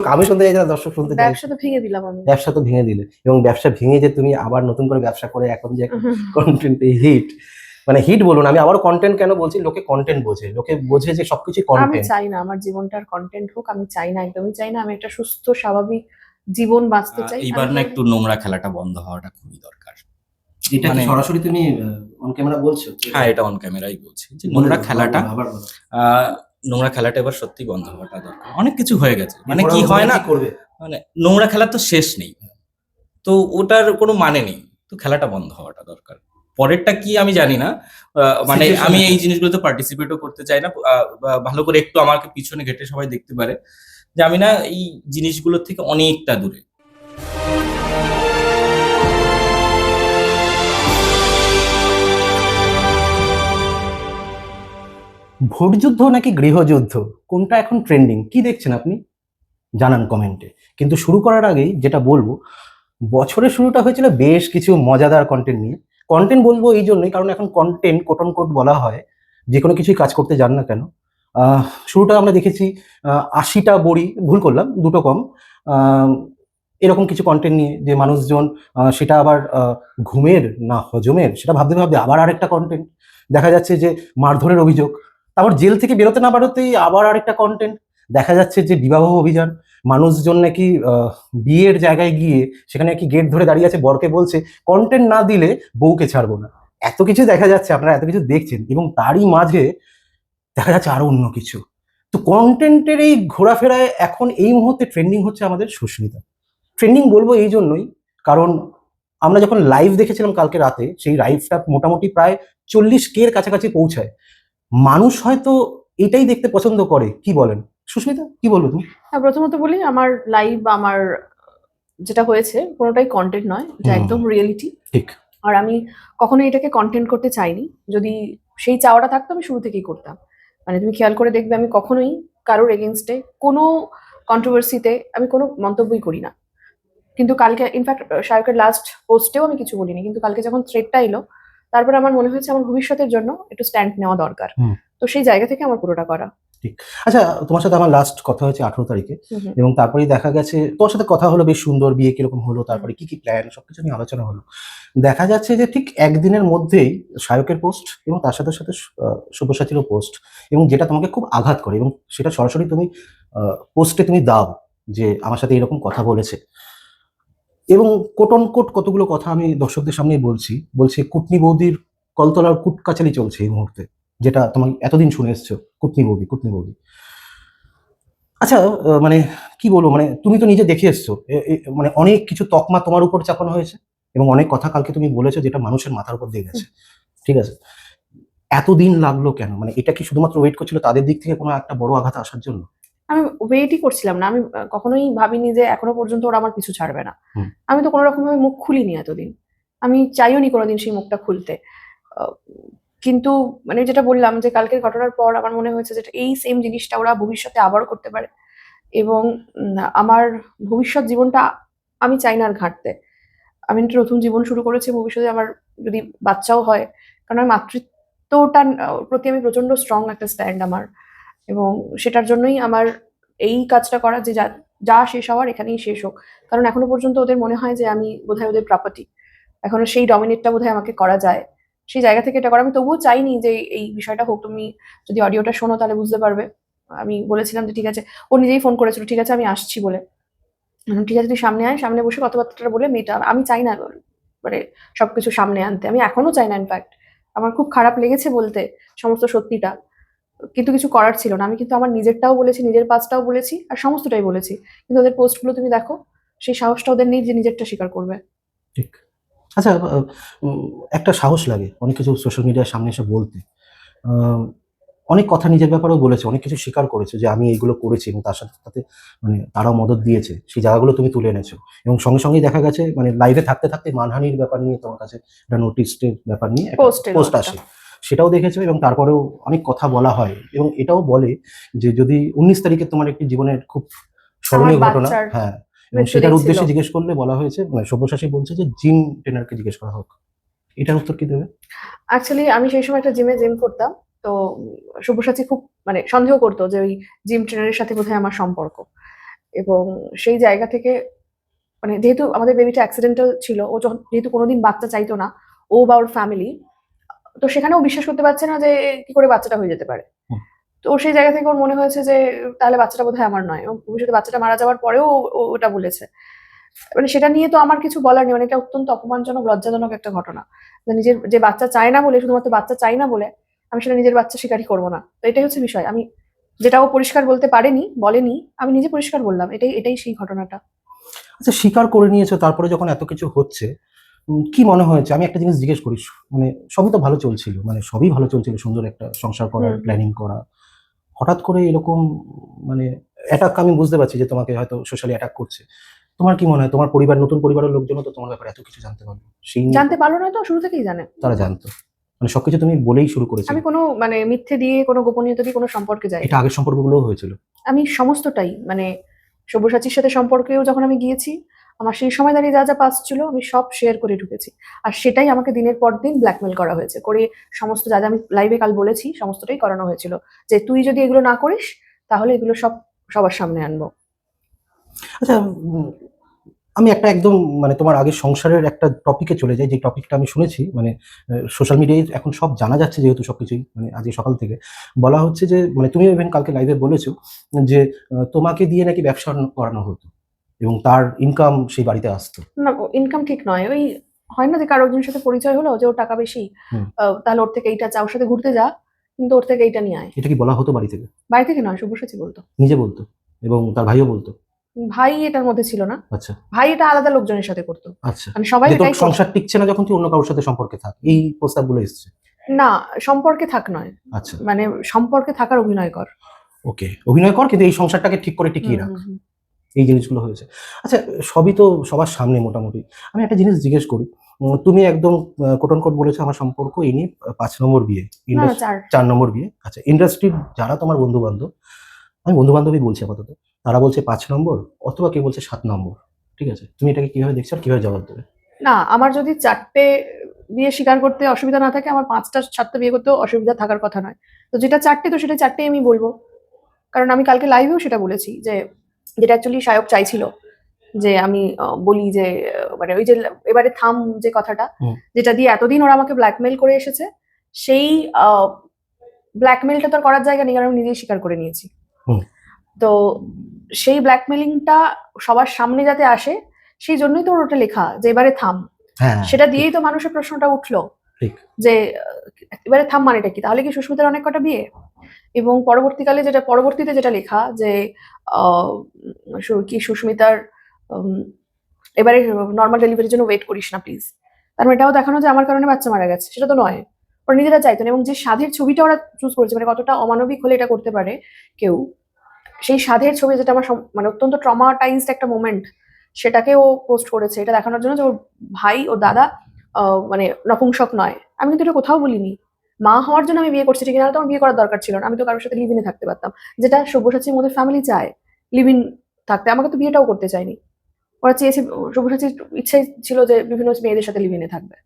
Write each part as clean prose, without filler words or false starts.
আমি শুনতে চাই না, দর্শক শুনতে চাই। ব্যবসা তো ভেঙে দিলাম আমি। ব্যবসা তো ভেঙে দিলে, এবং ব্যবসা ভেঙে যে তুমি আবার নতুন করে ব্যবসা করে এখন যে কন্টেন্ট হিট, মানে হিট বলুন, আমি আবারও কন্টেন্ট কেন বলছি, লোকে কন্টেন্ট বোঝে, লোকে বোঝে যে সবকিছু আমি কন্টেন্ট। চাই না আমার জীবনটার কন্টেন্ট হোক, আমি চাই না, একদমই চাই না। আমি একটা সুস্থ স্বাভাবিক জীবন বাঁচতে চাই। এইবার না একটু নোংরা খেলাটা বন্ধ হওয়াটা খুবই দরকার। এটা কি সরাসরি তুমি অন ক্যামেরা বলছো? হ্যাঁ, এটা অন ক্যামেরাই বলছি যে নোংরা খেলাটা নোংরা খেলাটা এবার সত্যি বন্ধ হওয়াটা দরকার। অনেক কিছু হয়ে গেছে, মানে কি হয় না, মানে নোংরা খেলার তো শেষ নেই, তো ওটার কোনো মানে নেই, তো খেলাটা বন্ধ হওয়াটা দরকার। পরেরটা কি আমি জানি না, মানে আমি এই জিনিসগুলোতে পার্টিসিপেটও করতে চাই না। ভালো করে একটু আমাকে পিছনে ঘেটে সবাই দেখতে পারে যে আমি না এই জিনিসগুলোর থেকে অনেকটা দূরে। ভোটযুদ্ধ নাকি গৃহযুদ্ধ, কোনটা এখন ট্রেন্ডিং, কি দেখছেন আপনি? জানান কমেন্টে। কিন্তু শুরু করার আগেই যেটা বলবো, বছরের শুরুটা হয়েছিল বেশ কিছু মজাদার কন্টেন্ট নিয়ে। কন্টেন্ট বলবো এই জন্যই কারণ এখন কন্টেন্ট কোট অন কোট বলা হয় যে কোনো কিছুই কাজ করতে যান না কেন। শুরুটা আমরা দেখেছি ৮০টা বড়ি, ভুল করলাম, দুটো কম, এরকম কিছু কন্টেন্ট নিয়ে, যে মানুষজন সেটা আবার ঘুমের না হজমের সেটা ভাবতে ভাবতে আবার আরেকটা কন্টেন্ট। দেখা যাচ্ছে যে মারধরের অভিযোগ, তারপর জেল থেকে বেরোতে না বেরোতেই আবার আরেকটা কন্টেন্ট। দেখা যাচ্ছে যে বিবাহ অভিযান, মানুষজন নাকি বিয়ের জায়গায় গিয়ে সেখানে নাকি গেট ধরে দাঁড়িয়ে আছে, বরকে বলছে কন্টেন্ট না দিলে বউকে ছাড়বো না। এত কিছু দেখা যাচ্ছে, আপনারা এত কিছু দেখছেন, এবং তারই মাঝে দেখা যাচ্ছে আরো অন্য কিছু। তো কন্টেন্টের এই ঘোরাফেরায় এখন এই মুহূর্তে ট্রেন্ডিং হচ্ছে আমাদের সুস্মিতা। ট্রেন্ডিং বলবো এই জন্যই কারণ আমরা যখন লাইভ দেখেছিলাম কালকে রাতে, সেই লাইভটা মোটামুটি প্রায় 40K এর কাছাকাছি পৌঁছায়। মানুষ হয়তো এটাই দেখতে পছন্দ করে, কি বলেন সুস্মিতা, কি বলবো তুমি? হ্যাঁ, প্রথমত বলি, আমার লাইভ বা আমার যেটা হয়েছে কোনোটাই কন্টেন্ট নয়, এটা একদম রিয়েলিটি। ঠিক। আর আমি কখনোই এটাকে কন্টেন্ট করতে চাইনি। যদি সেই চাওয়াটা থাকতো আমি শুরু থেকেই করতাম। মানে তুমি খেয়াল করে দেখবে আমি কখনোই কারোর এগেনস্টে কোনো কন্ট্রোভার্সিতে আমি কোনো মন্তব্যই করি না। কিন্তু কালকে ইনফ্যাক্ট শাহরুখের লাস্ট পোস্টেও আমি কিছু বলিনি, কিন্তু কালকে যখন থ্রেডটা এলো তারপরে আমার মনে হয়েছে আমার ভবিষ্যতের জন্য একটু স্ট্যান্ড নেওয়া দরকার। তো সেই জায়গা থেকে আমার পুরোটা করা। ঠিক। আচ্ছা, তোমার সাথে আমার লাস্ট কথা হয়েছে 18 তারিখে, এবং তারপরেই দেখা গেছে তোমার সাথে কথা হলো, বেশ সুন্দর, বিয়ে কিরকম হলো, তারপরে কি কি প্ল্যান, সবকিছু নিয়ে আলোচনা হলো। দেখা যাচ্ছে যে ঠিক একদিনের মধ্যেই শাহরুখের পোস্ট এবং তার সাথে সাথে সব্যসাচীরও পোস্ট, এবং যেটা তোমাকে খুব আঘাত করে, এবং সেটা সরাসরি তুমি পোস্টে তুমি দাও যে আমার সাথে এরকম কথা বলেছে, এবং কোট অন কোট কতগুলো কথা আমি দর্শকদের সামনেই বলছি কুটনি বৌদির কলতলার কুটকাচালি চলছে এই মুহূর্তে, যেটা তোমার এতদিন শুনে এসছো, কুটনি বৌদি। আচ্ছা, মানে কি বলবো, মানে তুমি তো নিজে দেখে এসছো, মানে অনেক কিছু তকমা তোমার উপর চাপানো হয়েছে, এবং অনেক কথা কালকে তুমি বলেছো যেটা মানুষের মাথার উপর দিয়ে গেছে। ঠিক আছে, এতদিন লাগলো কেন? মানে এটা কি শুধুমাত্র ওয়েট করছিল তাদের দিক থেকে কোনো একটা বড় আঘাত আসার জন্য? আমি ওয়েটই করছিলাম না। আমি কখনোই ভাবিনি যে এখনো পর্যন্ত ওরা আমার পিছু ছাড়বে না। আমি তো কোনো রকম ভাবে মুখ খুলিনি এতদিন। আমি চাইও নি কোনোদিন সেই মুখটা খুলতে। কিন্তু মানে যেটা বললাম যে কালকের ঘটনার পর আমার মনে হয়েছে যে এই সেম জিনিসটা ওরা ভবিষ্যতে আবারও করতে পারে, এবং আমার ভবিষ্যৎ জীবনটা আমি চাই না আর ঘাঁটতে। আমি একটা নতুন জীবন শুরু করেছি, ভবিষ্যতে আমার যদি বাচ্চাও হয়, কারণ আমার মাতৃত্বটার প্রতি আমি প্রচন্ড স্ট্রং একটা স্ট্যান্ড আমার, এবং সেটার জন্যই আমার এই কাজটা করা যে যা শেষ হওয়ার এখানেই শেষ হোক। কারণ এখনো পর্যন্ত ওদের মনে হয় যে আমি বোধহয় ওদের প্রপার্টি, এখনো সেই ডমিনেটটা বোধহয় আমাকে করা যায়, সেই জায়গা থেকে এটা করা। আমি তবুও চাইনি যে এই বিষয়টা হোক। তুমি যদি অডিওটা শোনো তাহলে বুঝতে পারবে। আমি বলেছিলাম যে ঠিক আছে, ও নিজেই ফোন করেছিল, ঠিক আছে আমি আসছি বলে। ঠিক আছে তুই সামনে আয়, সামনে বসে কথাবার্তাটা বলে মেয়েটা, আমি চাই না মানে সবকিছু সামনে আনতে, আমি এখনো চাই না। ইনফ্যাক্ট আমার খুব খারাপ লেগেছে বলতে সমস্ত সত্যিটা, কিন্তু কিছু করার ছিল না। আমি কিন্তু আমার নিজেরটাও বলেছি, নিজের পাঁচটাও বলেছি, আর সমস্তটাই বলেছি। কিন্তু ওদের পোস্টগুলো তুমি দেখো, সেই সাহসটা ওদের নেই যে নিজেরটা স্বীকার করবে। ঠিক। আচ্ছা, একটা সাহস লাগে অনেক কিছু সোশ্যাল মিডিয়ার সামনে এসে বলতে। অনেক কথা নিজের ব্যাপারেও বলেছে, অনেক কিছু স্বীকার করেছে যে আমি এইগুলো করেছি, এবং তার সাথে সাথে মানে তারাও মদত দিয়েছে, সেই জায়গাগুলো তুমি তুলে এনেছো, এবং সঙ্গে সঙ্গেই দেখা গেছে মানে লাইভে থাকতে থাকতে মানহানির ব্যাপার নিয়ে তোমার কাছে একটা নোটিশের ব্যাপার নিয়ে পোস্ট আসে, সেটাও দেখেছো, এবং তারপরেও অনেক কথা বলা হয়, এবং এটাও বলে যে যদি 19 তারিখে তোমার একটি জীবনের খুব স্মরণীয় ঘটনা, হ্যাঁ, এবং সেটার উদ্দেশ্যে জিজ্ঞেস করলে বলা হয়েছে, মানে সব্যসাচী বলছে যে জিম ট্রেনারকে জিজ্ঞেস করা হোক, এটার উত্তর কি দেবে? অ্যাকচুয়ালি আমি সেই সময় একটা জিম করতাম, তো সব্যসাচী খুব মানে সন্দেহ করতো যে ওই জিম ট্রেনারের সাথে বোধহয় আমার সম্পর্ক। এবং সেই জায়গা থেকে মানে যেহেতু আমাদের বেবিটা অ্যাক্সিডেন্টাল ছিল, ও যখন যেহেতু কোনোদিন বাচ্চা চাইতো না, ও বা ওর ফ্যামিলি, তো সেখানেও বিশ্বাস করতে পারছে না যে কি করে বাচ্চাটা হয়ে যেতে পারে। হুম। তো ওর সেই জায়গা থেকে ওর মনে হয়েছে যে তাহলে বাচ্চাটা বোধহয় আমার নয়, এবং ভবিষ্যতে বাচ্চাটা মারা যাওয়ার পরেও ও ওটা বলেছে। মানে সেটা নিয়ে তো আমার কিছু বলার নেই, মানে এটা অত্যন্ত অপমানজনক, লজ্জাজনক একটা ঘটনা। যে নিজের যে বাচ্চা চায় না বলে, শুধুমাত্র বাচ্চা চাই না বলে আমি সেটা নিজের বাচ্চা স্বীকারই করবো না। তো এটাই হচ্ছে বিষয়। আমি যেটা ও পরিষ্কার বলতে পারেনি, বলেনি, আমি নিজে পরিষ্কার বললাম। এটাই এটাই সেই ঘটনাটা। আচ্ছা, স্বীকার করে নিয়েছো, তারপরে যখন এত কিছু হচ্ছে, কি মনে হয়েছে? আমি একটা জিনিস জিজ্ঞেস করি, মানে সবই তো ভালো চলছিল, মানে সবই ভালো চলছিল, সুন্দর একটা সংসার করার হুম। প্ল্যানিং করা, হঠাৎ করে এরকম মানে অ্যাটাক। আমি বুঝতে পারছি যে তোমাকে হয়তো সোশ্যালি অ্যাটাক করছে। তোমার কি মনে হয়, তোমার পরিবার, নতুন পরিবারের লোকজনও তো তোমার ব্যাপারে এত কিছু জানতে পারলো, সেই নিয়ে জানতে পারলো না তো, শুরু থেকেই জানে। তারা জানতো? মানে সবকিছু তুমি বলেই শুরু করেছিলে? আমি কোনো মানে মিথ্যে দিয়ে, কোনো গোপনীয়তা দিয়ে কোনো সম্পর্কে যাই এটা আগের সম্পর্কগুলোও হয়েছিল? আমি সমস্তটাই মানে সব্যসাচীর সাথে সম্পর্কেও যখন আমি গিয়েছি, আমার সেই সময় দাঁড়িয়ে যা যা পাস ছিল আমি সব শেয়ার করে ঢুকেছি। আর সেটাই আমাকে দিনের পর দিন ব্ল্যাকমেল করা হয়েছে, করে সমস্ত যা যা আমি লাইভে কাল বলেছি সমস্তটাই করানো হয়েছিল, যে তুই যদি এগুলো না করিস তাহলে এগুলো সব সবার সামনে আনবো। আচ্ছা, আমি একটা একদম মানে তোমার আগের সংসারের একটা টপিকে চলে যাই, যে টপিকটা আমি শুনেছি, মানে সোশ্যাল মিডিয়ায় এখন সব জানা যাচ্ছে, যেহেতু সবকিছুই মানে আজকে সকাল থেকে বলা হচ্ছে যে, মানে তুমি ইভেন কালকে লাইভে বলেছো যে তোমাকে দিয়ে নাকি ব্যবসা করানো হতো এবং তার ইনকাম সেই বাড়িতে আসতো। না, ইনকাম ঠিক নয়। ওই হয় না যে কারো একজনের সাথে পরিচয় হলো যে ওর টাকা বেশি, হুম। তাহলে ওর থেকে এইটা চা, ওর সাথে ঘুরতে যা, কিন্তু ওর থেকে এইটা নিয়ে আয়। এটা কি বলা হতো বাড়ি থেকে? বাড়ি থেকে নয়, সব্যসাচী বলতো। নিজে বলতো এবং তার ভাইও বলতো? ভাই এটার মধ্যে ছিল না, আচ্ছা ভাই এটা আলাদা লোকজনের সাথে করতো। আচ্ছা। মানে সবাই যে তোর এটাই করতো। সংসার টিকছে না যখন তুই অন্য কারোর সাথে সম্পর্কে থাক, এই প্রস্তাবগুলো এসছে? না, সম্পর্কে থাক নয়, আচ্ছা, মানে সম্পর্কে থাকার অভিনয় কর। ওকে, অভিনয় কর, কিন্তু এই সংসারটাকে ঠিক করে টিকিয়ে হুম, রাখ। হুম, হুম। এই জিনিসগুলো হয়েছে। আচ্ছা, সবই তো সবার সামনে মোটামুটি। আমি একটা জিনিস জিজ্ঞেস করি, তুমি একদম কোট অন কোট বলেছো আমার সম্পর্ক এই নিয়ে ৫ নম্বর বিয়ে, না না, 4। ৪ নম্বর বিয়ে। আচ্ছা, ইন্ডাস্ট্রির যারা তোমার বন্ধু-বান্ধব, আমি বন্ধু-বান্ধবই বলছি আপাতত, তারা বলছে ৫ নম্বর, অথবা কেউ বলছে ৭ নম্বর। ঠিক আছে? তুমি এটাকে কিভাবে দেখছো আর কিভাবে জবাব দেবে? না, আমার যদি 4টে বিয়ে স্বীকার করতে অসুবিধা না থাকে, আমার 5টা 7টা বিয়ে করতেও অসুবিধা থাকার কথা নয়। তো যেটা 4টে, তো সেটা 4টেই আমি বলবো। কারণ আমি কালকে লাইভেও সেটা বলেছি যে, যেটা অ্যাকচুয়ালি সায়ক চাইছিল যে আমি বলি যে মানে ওই যে এবারে থাম যে কথাটা, হুম। যেটা দিয়ে এতদিন ওরা আমাকে ব্ল্যাকমেইল করে এসেছে, সেই ব্ল্যাকমেইলটা তো আর করার জায়গা নেই, কারণ আমি নিজেই স্বীকার করে নিয়েছি। হুম। তো সেই ব্ল্যাকমেইলিংটা সবার সামনে যাতে আসে, সেই জন্যই তো ওর ওটা লেখা যে এবারে থাম। হ্যাঁ, সেটা দিয়েই তো মানুষের প্রশ্নটা উঠলো ঠিক। যে এবারে থাম মানেটা কি? তাহলে কি সুস্মিতার অনেক কটা বিয়ে? এবং পরবর্তীতে যেটা লেখা যে আহ, কি সুস্মিতার এবারে নর্মাল ডেলিভারির জন্য ওয়েট করিস না প্লিজ। তার মানে এটাও দেখানো যে আমার কারণে বাচ্চা মারা গেছে, সেটা তো নয়। ওরা নিজেরা চাইতেন, এবং যে সাধের ছবিটা ওরা চুজ করেছে, মানে কতটা অমানবিক হলে এটা করতে পারে কেউ। সেই সাধের ছবি, যেটা আমার মানে অত্যন্ত ট্রমাটাইজড একটা মোমেন্ট, সেটাকে ও পোস্ট করেছে এটা দেখানোর জন্য যে ওর ভাই ও দাদা মানে নপুংসক নয়। আমি কিন্তু এটা কোথাও বলিনি। মা হওয়ার জন্য আমি বিয়ে করছি ঠিক, না তো আমার বিয়ে করার দরকার ছিল না, আমি তো কারোর সাথে লিভ ইনে থাকতে পারতাম, যেটা সব্যসাচীর মধ্যে ফ্যামিলি চায় লিভ ইন থাকতে। আমাকে তো বিয়েটাও করতে চাইনি, ওরা চেয়েছে, সব্যসাচীর ইচ্ছাই ছিল যে বিভিন্ন মেয়েদের সাথে লিভ ইনে থাকবে।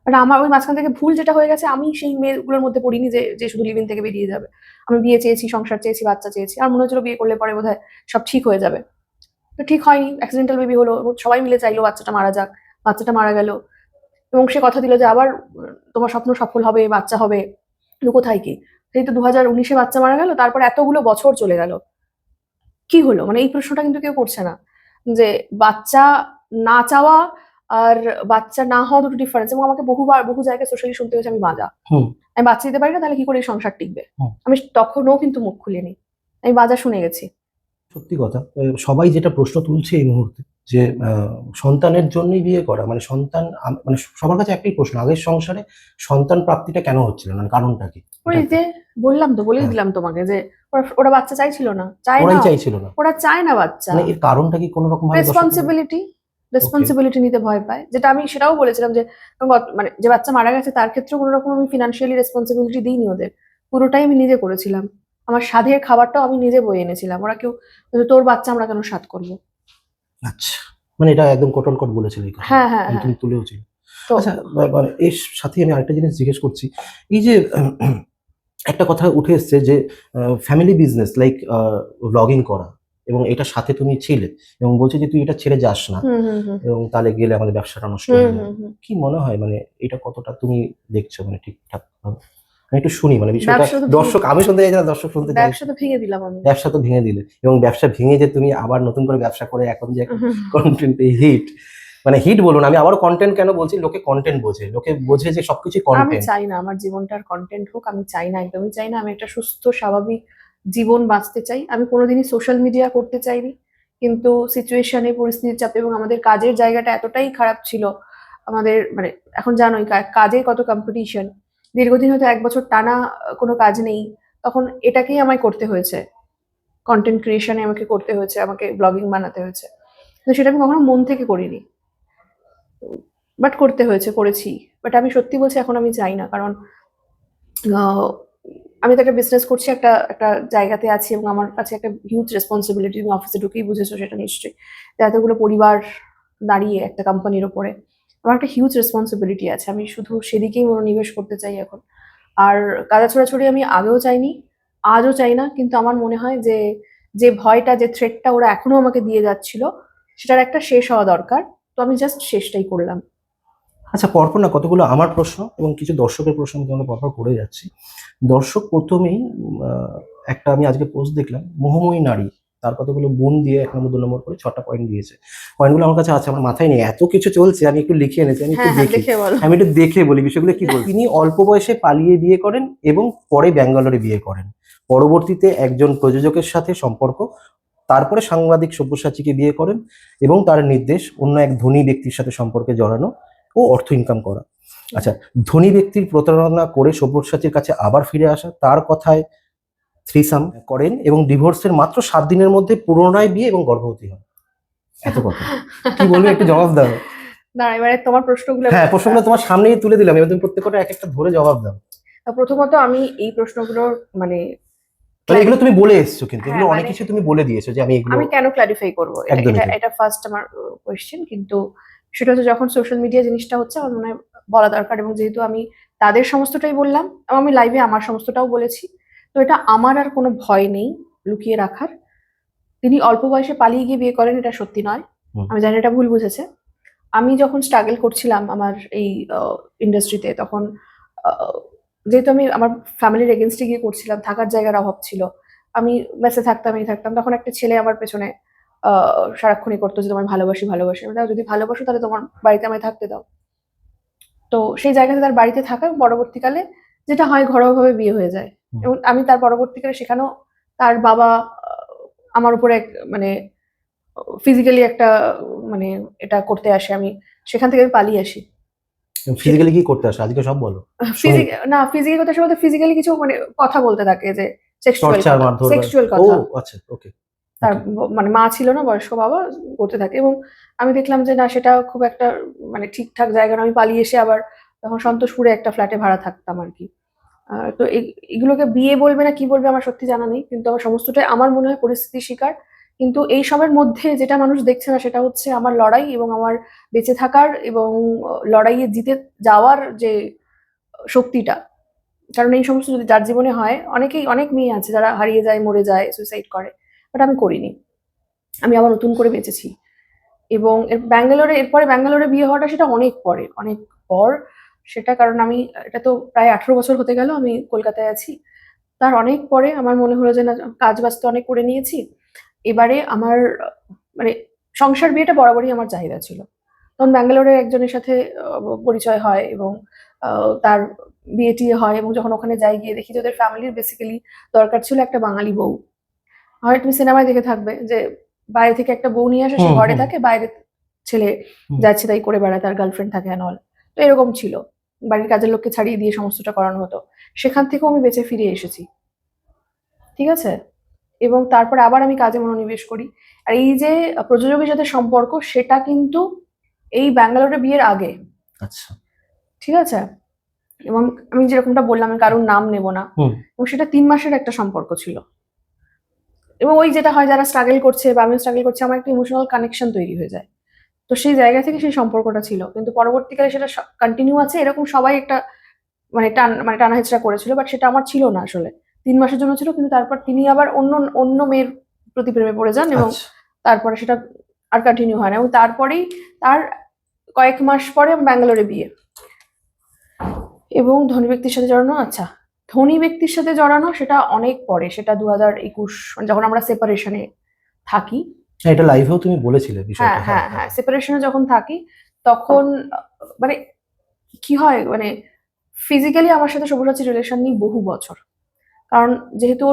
বাট আমার ওই মাঝখান থেকে ভুল যেটা হয়ে গেছে, আমি সেই মেয়েগুলোর মধ্যে পড়িনি যে যে শুধু লিভ ইন থেকে বেরিয়ে যাবে। আমি বিয়ে চেয়েছি, সংসার চেয়েছি, বাচ্চা চেয়েছি, আর মনে হচ্ছিল বিয়ে করলে পরে বোধহয় সব ঠিক হয়ে যাবে। তো ঠিক হয়নি, অ্যাক্সিডেন্টাল বেবি হলো, এবং সবাই মিলে চাইলো বাচ্চাটা মারা যাক, বাচ্চাটা মারা গেল, এবং সে কথা দিল যে আবার তোমার স্বপ্ন সফল হবে, বাচ্চা হবে। কিন্তু কোথায় কি, সেই তো 2019-এ বাচ্চা মারা গেল, তারপর এতগুলো বছর চলে গেল, কি হলো? মানে এই প্রশ্নটা কিন্তু কেউ করছে না যে বাচ্চা না চাওয়া আর বাচ্চা না হওয়া দুটো ডিফারেন্স। এবং আমাকে বহু জায়গায় সোশ্যালি শুনতে হয়েছে আমি মাজা, হুম। আমি বাচ্চা দিতে পারি না, তাহলে কি করে এই সংসার টিকবে। হুম। আমি তখনও কিন্তু মুখ খুলিনি, আমি বাজা শুনে গেছি। সত্যি কথা, সবাই যেটা প্রশ্ন তুলছে এই মুহূর্তে যে সন্তানের জন্যই বিয়ে করা, মানে সন্তান মানে সবার কাছে একটাই প্রশ্ন, আগের সংসারে সন্তান প্রাপ্তিটা কেন হচ্ছিল না, কারণটা কি? ওই যে বললাম তো, বলেই হ্যাঁ। দিলাম তোমাকে যে ওরা বাচ্চা চাইছিল না, চায় ওরাই না, চাইছিল না। ওরা চায় না বাচ্চা। মানে এর কারণটা কি কোনো রকম ভাবে রেসপন্সিবিলিটি নিতে ভয় পায়, যেটা আমি সেটাও বলেছিলাম যে মানে যে বাচ্চা মারা গেছে তার ক্ষেত্রে কোনো রকম আমি ফিনান্সিয়ালি রেসপন্সিবিলিটি দিইনি ওদের, পুরোটাই আমি নিজে করেছিলাম। আমার স্বাদের খাবারটাও আমি নিজে বয়ে এনেছিলাম, ওরা কেউ তোর বাচ্চা আমরা কেন স্বাদ করবো। আচ্ছা, মানে এটা একদম কোট অন কোট বলেছিল এই কথা? হ্যাঁ হ্যাঁ মানে হ্যাঁ। তুমি তুলেও ছিল? তো আচ্ছা, মানে এর সাথে আমি আরেকটা জিনিস জিজ্ঞেস করছি, এই যে একটা কথা উঠে এসছে যে ফ্যামিলি বিজনেস লাইক ব্লগিং করা এবং এটার সাথে তুমি ছিলে এবং বলছে যে তুই এটা ছেড়ে যাস না, হুম হুম হুম এবং তাহলে গেলে আমাদের ব্যবসাটা নষ্ট হুম হয়ে যাবে। হুম হুম। কি মনে হয় মানে এটা কতটা তুমি দেখছো মানে ঠিকঠাক ভাবে? আমি একটু শুনি মানে বিষয়টা, ব্যবসা তো দর্শক আমি শুনতে চাইছি না, দর্শক শুনতে চাই। ব্যবসা তো ভেঙে দিলাম আমি। ব্যবসা তো ভেঙে দিলে, এবং ব্যবসা ভেঙে যে তুমি আবার নতুন করে ব্যবসা করে এখন যে হুম। কন্টেন্ট হিট, মানে হিট বলুন, আমি আবারও কন্টেন্ট কেন বলছি, লোকে কন্টেন্ট বোঝে, লোকে বোঝে যে সবকিছু আমি কন্টেন্ট। চাই না আমার জীবনটার কন্টেন্ট হোক, আমি চাই না, একদমই চাই না। আমি একটা সুস্থ স্বাভাবিক জীবন বাঁচতে চাই। আমি কোনোদিনই সোশ্যাল মিডিয়া করতে চাইনি, কিন্তু সিচুয়েশনে, পরিস্থিতির চাপে এবং আমাদের কাজের জায়গাটা এতটাই খারাপ ছিল আমাদের, মানে এখন জানোই কাজের কত কম্পিটিশন। দীর্ঘদিন হয়তো 1 বছর টানা কোনো কাজ নেই, তখন এটাকেই আমায় করতে হয়েছে, কন্টেন্ট ক্রিয়েশনে আমাকে করতে হয়েছে, আমাকে ব্লগিং বানাতে হয়েছে। তো সেটা আমি কখনো মন থেকে করিনি, বাট করতে হয়েছে, করেছি। বাট আমি সত্যি বলছি, এখন আমি চাই না, কারণ আহ, আমি তো একটা বিজনেস করছি, একটা একটা জায়গাতে আছি, এবং আমার কাছে একটা হিউজ রেসপন্সিবিলিটি। তুমি অফিসে ঢুকেই বুঝেছো সেটা নিশ্চয়ই, যে এতগুলো পরিবার দাঁড়িয়ে একটা কোম্পানির ওপরে আমার একটা হিউজ রেসপন্সিবিলিটি আছে। আমি শুধু সেদিকেই মনোনিবেশ করতে চাই এখন। আর কাদা ছোড়াছড়ি আমি আগেও চাইনি, আজও চাই না, কিন্তু আমার মনে হয় যে যে ভয়টা, যে থ্রেটটা ওরা এখনো আমাকে দিয়ে যাচ্ছিল, সেটার একটা শেষ হওয়া দরকার। তো আমি জাস্ট শেষটাই করলাম। আচ্ছা, পরপর না কতগুলো আমার প্রশ্ন এবং কিছু দর্শকের প্রশ্ন আমি তোমাকে পরপর করে যাচ্ছি। দর্শক প্রথমেই একটা আমি আজকে পোস্ট দেখলাম, মোহময়ী নারী, তার কতগুলো গুণ দিয়ে 1 নম্বর 2 নম্বর করে 6টা পয়েন্ট দিয়েছে। পয়েন্টগুলো আমার কাছে আছে, আমার মাথায় নেই, এত কিছু চলছে, আমি একটু লিখে এনেছি, আমি একটু হ্যাঁ হ্যাঁ, দেখি, দেখে বলো। আমি একটু দেখে বলি বিষয়গুলো কি বলছি। তিনি অল্প বয়সে পালিয়ে বিয়ে করেন এবং পরে ব্যাঙ্গালোরে বিয়ে করেন। পরবর্তীতে একজন প্রযোজকের সাথে সম্পর্ক, তারপরে সাংবাদিক সব্যসাচীকে বিয়ে করেন এবং তার নির্দেশ অন্য এক ধনী ব্যক্তির সাথে সম্পর্কে জড়ানো ও অর্থ ইনকাম করা। আচ্ছা, ধনী ব্যক্তির প্রতারণা করে সব্যসাচীর কাছে আবার ফিরে আসা, তার কথায় থ্রিসাম করেন এবং ডিভোর্সের মাত্র 7 দিনের মধ্যে পুনরায় বিয়ে এবং গর্ভবতী হন। এত কথা কি বলবে, একটু জবাব দাও। না, এবারে তোমার প্রশ্নগুলো হ্যাঁ, প্রশ্নগুলো তোমার সামনেই তুলে দিলাম, এবার তুমি প্রত্যেকটা এক একটা ধরে জবাব দাও। প্রথমত আমি এই প্রশ্নগুলোর মানে মানে এগুলো তুমি বলে এসছো, কিন্তু এগুলো হ্যাঁ, অনেক মানে কিছু তুমি বলে দিয়েছো যে আমি এগুলো। আমি কেন ক্লারিফাই করবো, এটা একদমই এটা তাই। এটা ফার্স্ট আমার কোয়েশ্চেন। কিন্তু সেটা হচ্ছে, যখন সোশ্যাল মিডিয়া জিনিসটা হচ্ছে, আমার মনে হয় বলা দরকার। এবং যেহেতু আমি তাদের সমস্তটাই বললাম, এবং আমি লাইভে আমার সমস্তটাও বলেছি, তো এটা আমার আর কোনো ভয় নেই লুকিয়ে রাখার। তিনি অল্প বয়সে পালিয়ে গিয়ে বিয়ে করেন, এটা সত্যি নয়। হুম। আমি জানি এটা ভুল বুঝেছে। আমি যখন স্ট্রাগল করছিলাম আমার এই ইন্ডাস্ট্রিতে, তখন আহ, যেহেতু আমি আমার ফ্যামিলির এগেনস্টে গিয়ে করছিলাম, থাকার জায়গার অভাব ছিল, আমি মেসে থাকতাম, এই থাকতাম, তখন একটা ছেলে আমার পেছনে সারাক্ষণই করতো যে তোমায় ভালোবাসি ভালোবাসি। আমি বললাম, যদি ভালোবাসো তাহলে তোমার বাড়িতে আমায় থাকতে দাও। তো সেই জায়গাতে তার বাড়িতে থাকা, এবং পরবর্তীকালে যেটা হয় ঘরোয়াভাবে বিয়ে হয়ে যায়। হুম। এবং আমি তার পরবর্তীকালে সেখানেও তার বাবা আমার উপরে মানে ফিজিক্যালি একটা মানে এটা করতে আসে, আমি সেখান থেকে আমি পালিয়ে আসি। ফিজিক্যালি কি করতে আসো আজকে সব বলো, শুনি। ফিজিক্যাল কথা বলতে, ফিজিক্যালি কিছু মানে কথা বলতে থাকে, যে সেক্সুয়াল টর্চার, কথা, মারধর? সেক্সুয়াল ও কথা। আচ্ছা, ওকে। তার মানে মা ছিল না, বয়স্ক বাবা, করতে থাকে। এবং আমি দেখলাম যে না, সেটা খুব একটা মানে ঠিকঠাক জায়গা না। আমি পালিয়ে এসে আবার তখন সন্তোষপুরে একটা ফ্ল্যাটে ভাড়া থাকতাম আর কি। তো এগুলোকে বিয়ে বলবে না কি বলবে আমার সত্যি জানা নেই, কিন্তু আমার সমস্তটাই আমার মনে হয় পরিস্থিতির শিকার। কিন্তু এই সবের মধ্যে যেটা মানুষ দেখছে না, সেটা হচ্ছে আমার লড়াই এবং আমার বেঁচে থাকার এবং লড়াইয়ে জিতে যাওয়ার যে শক্তিটা। কারণ এই সমস্ত যদি যার জীবনে হয়, অনেক মেয়ে আছে যারা হারিয়ে যায়, মরে যায়, সুইসাইড করে, বাট আমি করিনি। আমি আবার নতুন করে বেঁচেছি। এবং এরপরে ব্যাঙ্গালোরে বিয়ে হওয়াটা, সেটা অনেক পরে, অনেক পর সেটা। কারণ আমি, এটা তো প্রায় 18 বছর হতে গেল আমি কলকাতায় আছি। তার অনেক পরে আমার মনে হলো যে না, কাজ বাজ তো অনেক করে নিয়েছি, এবারে আমার মানে সংসার বিয়েটা বরাবরই আমার চাহিদা ছিল। তখন ব্যাঙ্গালোরের একজনের সাথে পরিচয় হয়, এবং তার বিয়ে টিয়ে হয়। এবং যখন ওখানে যাই, গিয়ে দেখি যে ওদের ফ্যামিলির বেসিক্যালি দরকার ছিল একটা বাঙালি বউ। হয় তুমি সিনেমায় দেখে থাকবে যে বাইরে থেকে একটা বউ নিয়ে আসে, সে হুম, ঘরে হুম। থাকে, বাইরে ছেলে হুম। যাচ্ছে তাই করে বেড়ায়, তার গার্লফ্রেন্ড থাকে অ্যান্ড অল। তো এরকম ছিল, বাড়ির কাজের লোককে ছাড়িয়ে দিয়ে সমস্তটা করানো হতো। সেখান থেকেও আমি বেঁচে ফিরে এসেছি, ঠিক আছে। এবং তারপরে আবার আমি কাজে মনোনিবেশ করি। আর এই যে প্রযোজকের সাথে সম্পর্ক, সেটা কিন্তু এই ব্যাঙ্গালোরে বিয়ের আগে, আচ্ছা। ঠিক আছে। এবং আমি যেরকমটা বললাম, আমি কারোর নাম নেব না, হুম। এবং সেটা 3 মাসের একটা সম্পর্ক ছিল। এবং ওই যেটা হয়, যারা স্ট্রাগল করছে বা আমি স্ট্রাগল করছি, আমার একটা ইমোশনাল কানেকশন তৈরি হয়ে যায়। তো সেই জায়গা থেকে সেই সম্পর্কটা ছিল, কিন্তু পরবর্তীকালে সেটা কন্টিনিউ আছে। এরকম সবাই একটা মানে টানা হেঁচড়া করেছিল, বাট সেটা আমার ছিল না আসলে। 3 মাসের জন্য ছিল, কিন্তু তারপর তিনি আবার অন্য অন্য মেয়ের প্রতি প্রেমে পড়ে যান এবং আচ্ছা। তারপরে সেটা আর কন্টিনিউ হয় না, এবং তারপরেই তার কয়েক মাস পরে ব্যাঙ্গালোরে বিয়ে। এবং ধনী ব্যক্তির সাথে জড়ানো, আচ্ছা ধনী ব্যক্তির সাথে জড়ানো সেটা অনেক পরে, সেটা 2021 যখন আমরা সেপারেশনে থাকি। হ্যাঁ, এটা লাইভেও তুমি বলেছিলে হ্যাঁ বিষয়টা। হ্যাঁ হ্যাঁ, সেপারেশনে যখন থাকি তখন মানে কি হয়, মানে ফিজিক্যালি আমার সাথে সব্যসাচীর রিলেশন নেই বহু বছর, কারণ যেহেতু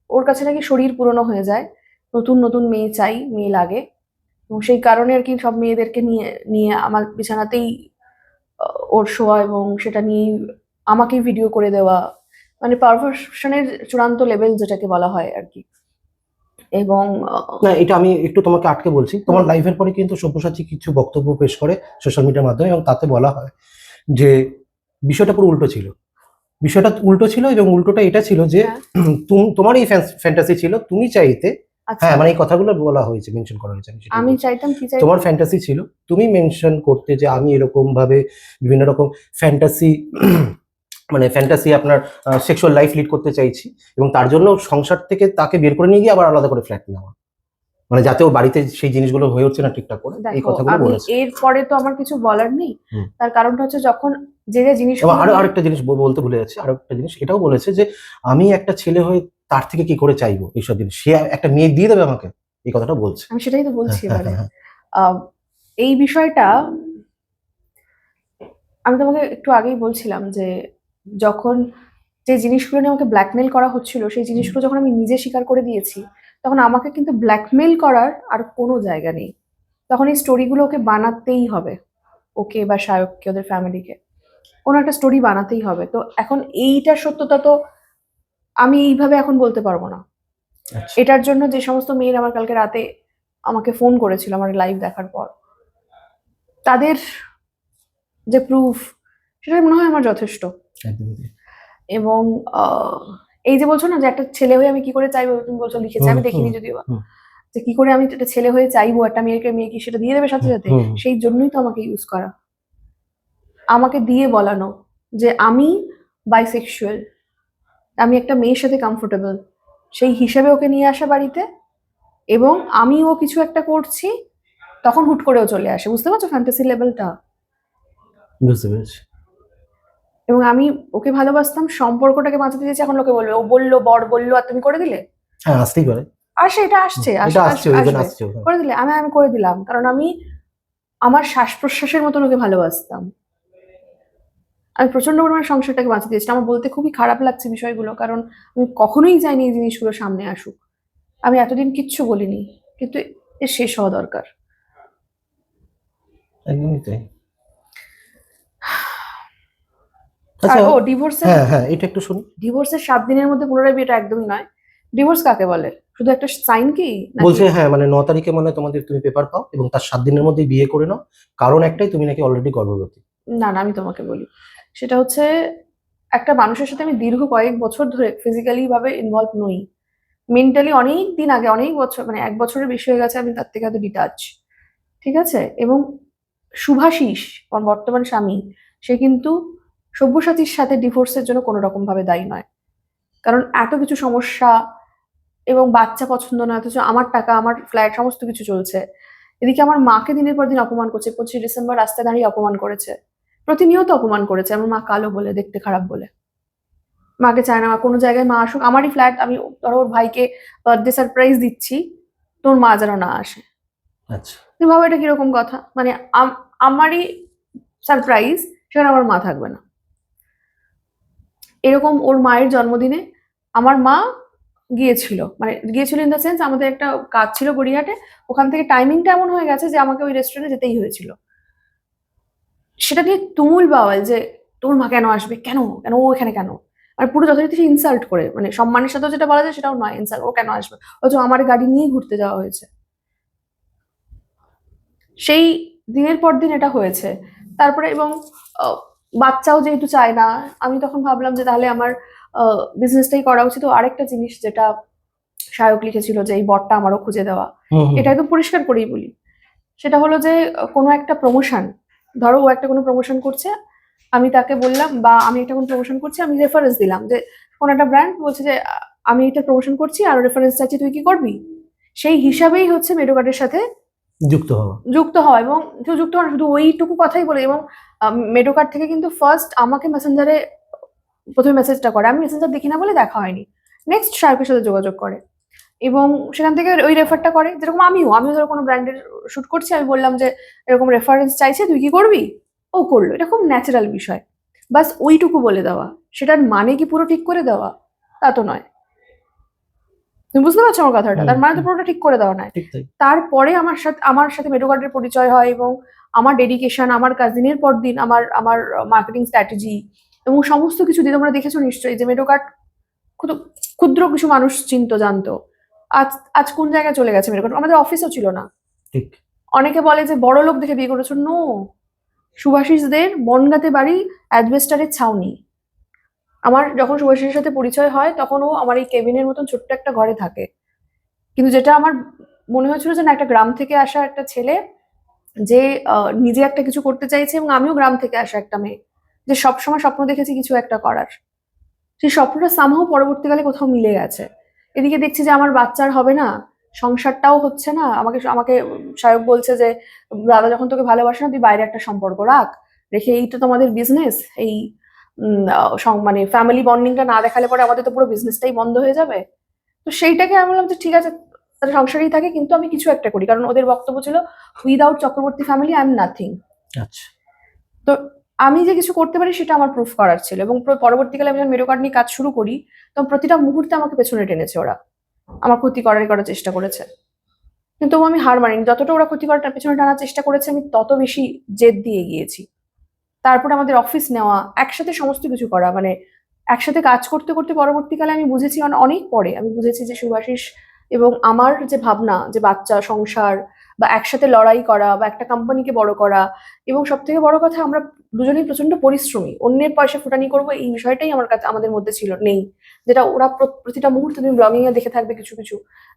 ওর কাছে নাকি শরীর পুরনো হয়ে যায়, নতুন নতুন মেয়ে চাই, মেয়ে লাগে, এবং সেই কারণে আর কি সব মেয়েদেরকে নিয়ে নিয়ে আমার বিছানাতেই ওর শোয়া এবং সেটা নিয়ে আমাকেই ভিডিও করে দেওয়া, মানে পারভার্সনের চূড়ান্ত লেভেল যেটাকে বলা হয় আর কি। এবং না, এটা আমি একটু তোমাকে আটকে বলছি। তোমার লাইভের পরে কিন্তু সব্যসাচী কিছু বক্তব্য পেশ করে সোশ্যাল মিডিয়ার মাধ্যমে, এবং তাতে বলা হয় যে বিষয়টা পুরো উল্টো ছিল। বিষয়টা উল্টো ছিল, এবং উল্টোটা এটা ছিল যে তোমার এই ফ্যান্টাসি ছিল, তুমি চাইতে, আচ্ছা, হ্যাঁ মানে এই কথাগুলো বলা হয়েছে, মেনশন করা হয়েছে। আমি চাইতাম কি চাই, তোমার ফ্যান্টাসি ছিল, তুমি মেনশন করতে যে আমি এরকম ভাবে বিভিন্ন রকম ফ্যান্টাসি মানে ফ্যান্টাসি আপনার সেক্সুয়াল লাইফ লিড করতে চাইছি, এবং তার জন্য সংসার থেকে তাকে বের করে নিয়ে গিয়ে আবার আলাদা করে ফ্ল্যাট নেওয়া, মানে যাতে ওর বাড়িতে সেই জিনিসগুলো হয়ে উঠছে না ঠিকঠাক করে, এই দেখো কথাগুলো আমি বলেছে। এরপরে তো আমার কিছু বলার নেই। তার কারণটা হচ্ছে যখন যে এবং জিনিসগুলো আরেকটা জিনিস বলতে ভুলে যাচ্ছি, আরেকটা জিনিস এটাও বলেছে যে আমি একটা ছেলে হয়ে তার থেকে কি করে চাইবো এইসব জিনিস, সে একটা মেয়ে দিয়ে দেবে আমাকে, এই কথাটা বলছে। আমি সেটাই তো বলছি হ্যাঁ, এবারে। হ্যাঁ, এই বিষয়টা আমি তোমাকে একটু আগেই বলছিলাম যে যখন যে জিনিসগুলো নিয়ে আমাকে ব্ল্যাকমেল করা হচ্ছিল, সেই জিনিসগুলো যখন আমি নিজে স্বীকার করে দিয়েছি, তখন আমাকে কিন্তু ব্ল্যাকমেল করার আর কোনো জায়গা নেই। তখন এই স্টোরিগুলো ওকে বানাতেই হবে, ওকে বা শায়ককে, ওদের ফ্যামিলিকে কোনো একটা স্টোরি বানাতেই হবে। তো এখন এইটার সত্যতা তো আমি এইভাবে এখন বলতে পারবো না। আচ্ছা। এটার জন্য যে সমস্ত মেয়ের আমার কালকে রাতে আমাকে ফোন করেছিল আমার লাইভ দেখার পর, তাদের যে প্রুফ, সেটা মনে হয় আমার যথেষ্ট। একদমই তাই। এবং এই যে বলছো না যে একটা ছেলে হয়ে আমি কি করে চাইবো, তুমি বলছো লিখেছে, আমি দেখিনি যদিও বা, যে কি করে আমি একটা ছেলে হয়ে চাইবো একটা মেয়েকে, মেয়ে কি সেটা দিয়ে দেবে সাথে সাথে? সেই জন্যই তো আমাকে ইউজ করা, আমাকে দিয়ে বলানো যে আমি বাইসেক্সুয়াল, আমি একটা মেয়ের সাথে কমফোর্টেবল, সেই হিসেবে ওকে নিয়ে আসা বাড়িতে, এবং আমি ও কিছু একটা করছি তখন হুট করেও চলে আসে। বুঝতে পারছো ফ্যান্টাসি লেভেলটা? বুঝতে পেরেছি। এবং আমি ওকে ভালোবাসতাম, সম্পর্কটাকে বাঁচাতে দিয়েছি, এখন লোকে বলবে ও বললো, বর বললো আর তুমি করে দিলে। হ্যাঁ, আসতেই পারে। আসে, এটা আসছে, এটা আসছে, even আসবে, আসছে। করে দিলে, আমি করে দিলাম, কারণ আমি আমার শ্বাস প্রশ্বাসের মতন ওকে ভালোবাসতাম। আমি প্রচন্ড পরিমাণে সংসারটাকে বাঁচিয়ে দিয়েছি। আমার বলতে খুবই খারাপ লাগছে বিষয়গুলো, কারণ আমি কখনোই চাইনি এই জিনিসগুলো সামনে আসুক। আমি এতদিন কিচ্ছু বলিনি, কিন্তু এর শেষ হওয়া দরকার। একদমই তাই। আর আচ্ছা, ও ডিভোর্সের, হ্যাঁ হ্যাঁ, এটা একটু শুনি। ডিভোর্সের 7 দিনের মধ্যে পুনরায় বিয়েটা একদমই নয়। ডিভোর্স কাকে বলে? শুধু একটা সাইন কি? নাকি বলছে হ্যাঁ, মানে 9 তারিখে মনে হয় তোমাদের তুমি পেপার পাও, এবং তার 7 দিনের মধ্যেই বিয়ে করে নাও, কারণ একটাই, তুমি নাকি অলরেডি গর্ভবতী। না না, আমি তোমাকে বলি, সেটা হচ্ছে একটা মানুষের সাথে আমি দীর্ঘ কয়েক বছর ধরে ফিজিক্যালি ভাবে ইনভলভ নই, মেন্টালি অনেক দিন আগে, অনেক বছর, মানে 1 বছরের বেশি হয়ে গেছে আমি তার থেকে হয়তো ডিটাচ, ঠিক আছে? এবং শুভাশিস আমার বর্তমান স্বামী, সে কিন্তু সব্যসাচীর সাথে ডিভোর্সের জন্য কোনো রকম ভাবে দায়ী নয়, কারণ এত কিছু সমস্যা এবং বাচ্চা পছন্দ না, অথচ আমার টাকা, আমার ফ্ল্যাট, সমস্ত কিছু চলছে। এদিকে আমার মাকে দিনের পর দিন অপমান করছে, 25 ডিসেম্বর রাস্তায় দাঁড়িয়ে অপমান করেছে, প্রতিনিয়ত অপমান করেছে, আমার মা কালো বলে, দেখতে খারাপ বলে। মাকে চায় না কোনো জায়গায় মা আসুক, আমারই ফ্ল্যাট, আমি ধরো ওর ভাইকে বার্থডে সারপ্রাইজ দিচ্ছি, তোর মা যেন না আসে। আচ্ছা। তুমি ভাবো এটা কিরকম কথা, মানে আমারই সারপ্রাইজ, সেখানে আমার মা থাকবে না। এরকম ওর মায়ের জন্মদিনে আমার মা গিয়েছিল, মানে গিয়েছিল ইন দ্য সেন্স, আমাদের একটা কাজ ছিল গড়িয়াহাটে, ওখান থেকে টাইমিংটা এমন হয়ে গেছে যে আমাকে ওই রেস্টুরেন্টে যেতেই হয়েছিল। সেটা নিয়ে তুমুল বাওয়াল যে তোর মা কেন আসবে, কেন কেন ও এখানে কেন, আর পুরো যথারীতি সে ইনসাল্ট করে, মানে সম্মানের সাথেও যেটা বলা যায় সেটাও নয়, ইনসাল্ট, ও কেন আসবে, অথচ আমার গাড়ি নিয়ে ঘুরতে যাওয়া হয়েছে। সেই দিনের পর দিন এটা হয়েছে। তারপরে এবং বাচ্চাও যেহেতু চায় না, আমি তখন ভাবলাম যে তাহলে আমার বিজনেসটাই করা উচিত। আরেকটা জিনিস যেটা শায়ক লিখেছিল যে এই বরটা আমারও খুঁজে দেওয়া, এটা একদম পরিষ্কার করেই বলি, সেটা হলো যে কোনো একটা প্রমোশন, ধরো ও একটা কোনো প্রমোশন করছে, আমি তাকে বললাম, বা আমি একটা কোনো প্রমোশন করছি, আমি রেফারেন্স দিলাম যে কোন একটা ব্র্যান্ড বলছে যে আমি এটা প্রমোশন করছি আর রেফারেন্স চাইছি, তুই কি করবি? সেই হিসাবেই হচ্ছে মেডোকার্ডের সাথে যুক্ত হওয়া, এবং যুক্ত হওয়া না, শুধু ওইটুকু কথাই বলে। এবং মেডোকার্ড থেকে কিন্তু ফার্স্ট আমাকে মেসেঞ্জারে প্রথমে মেসেজটা করে, আমি মেসেঞ্জার দেখি না বলে দেখা হয়নি, নেক্সট শায়কের সাথে যোগাযোগ করে এবং সেখান থেকে ওই রেফারটা করে। যেরকম আমিও ধরো কোনো ব্র্যান্ডের শুট করছি, আমি বললাম যে এরকম রেফারেন্স চাইছে, তুই কি করবি, ও করলো। এটা খুব ন্যাচারাল বিষয়, বাস ওইটুকু বলে দেওয়া। সেটার মানে কি পুরো ঠিক করে দেওয়া? তা তো নয়। তুমি বুঝতে পারছো আমার কথাটা? তার মানে তো পুরোটা ঠিক করে দেওয়া নয়। তারপরে আমার সাথে মেডোকার্ডের পরিচয় হয় এবং আমার ডেডিকেশন, আমার কাজ, দিনের পর দিন আমার মার্কেটিং স্ট্র্যাটেজি এবং সমস্ত কিছু দিয়ে, তোমরা দেখেছো নিশ্চয়ই যে মেডোকার্ড ক্ষুদ্র কিছু মানুষ চিনতো, জানতো। আজ কোন জায়গায় চলে গেছে মেডোকার্ড? আমাদের অফিসও ছিল না। ঠিক। অনেকে বলে যে বড় লোক দেখে বিয়ে করেছো, নো। সুভাষিসদের বনগাঁতে বাড়ি, অ্যাডভেস্টারের ছাউনি। আমার যখন সুভাষিসের সাথে পরিচয় হয় তখন ও আমার এই কেবিনের মতন ছোট্ট একটা ঘরে থাকে, কিন্তু যেটা আমার মনে হয়েছিল যে না, একটা গ্রাম থেকে আসা একটা ছেলে যে নিজে একটা কিছু করতে চাইছে, এবং আমিও গ্রাম থেকে আসা একটা মেয়ে যে সবসময় স্বপ্ন দেখেছি কিছু একটা করার, সেই স্বপ্নটা সামহাও পরবর্তীকালে কোথাও মিলে গেছে। এদিকে দেখছি যে আমার বাচ্চার হবে না, সংসারটাও হচ্ছে না। আমাকে সায়ক বলছে যে দাদা যখন তোকে ভালোবাসে না, তুই বাইরে একটা সম্পর্ক রেখে এইটা তোমাদের বিজনেস, এই মানে ফ্যামিলি বন্ডিংটা না দেখালে পরে আমাদের তো পুরো বিজনেসটাই বন্ধ হয়ে যাবে। তো সেইটাকে আমি বললাম যে ঠিক আছে, তারা সংসারেই থাকে, কিন্তু আমি কিছু একটা করি, কারণ ওদের বক্তব্য ছিল without Chakraborty family I am nothing. আচ্ছা। তো আমি যে কিছু করতে পারি সেটা আমার প্রুফ করার ছিল, এবং পরবর্তীকালে আমি যখন মেডোকার্ড নিয়ে কাজ শুরু করি তখন প্রতিটা মুহূর্তে আমাকে পেছনে টেনেছে ওরা, আমার ক্ষতি করার চেষ্টা করেছে, কিন্তু আমি হার মানিনি। যতটা ওরা ক্ষতি করার পেছনে টানার চেষ্টা করেছে, আমি তত বেশি জেদ দিয়ে গিয়েছি। তারপরে আমাদের অফিস নেওয়া, একসাথে সমস্ত কিছু করা, মানে একসাথে কাজ করতে করতে পরবর্তীকালে আমি বুঝেছি, অনেক পরে আমি বুঝেছি যে সুভাষিস এবং আমার যে ভাবনা, যে বাচ্চা, সংসার বা একসাথে লড়াই করা বা একটা কোম্পানিকে বড় করা, এবং সব থেকে বড় কথা আমরা দুজনেই প্রচন্ড পরিশ্রমী, অন্যের পয়সা ফুটানি করবো এই বিষয়টাই আমাদের মধ্যে ছিল নেই, যেটা ওরা প্রতিটা মুহূর্তে তুমি ব্লগিং এ দেখে থাকবে কিছু কিছু,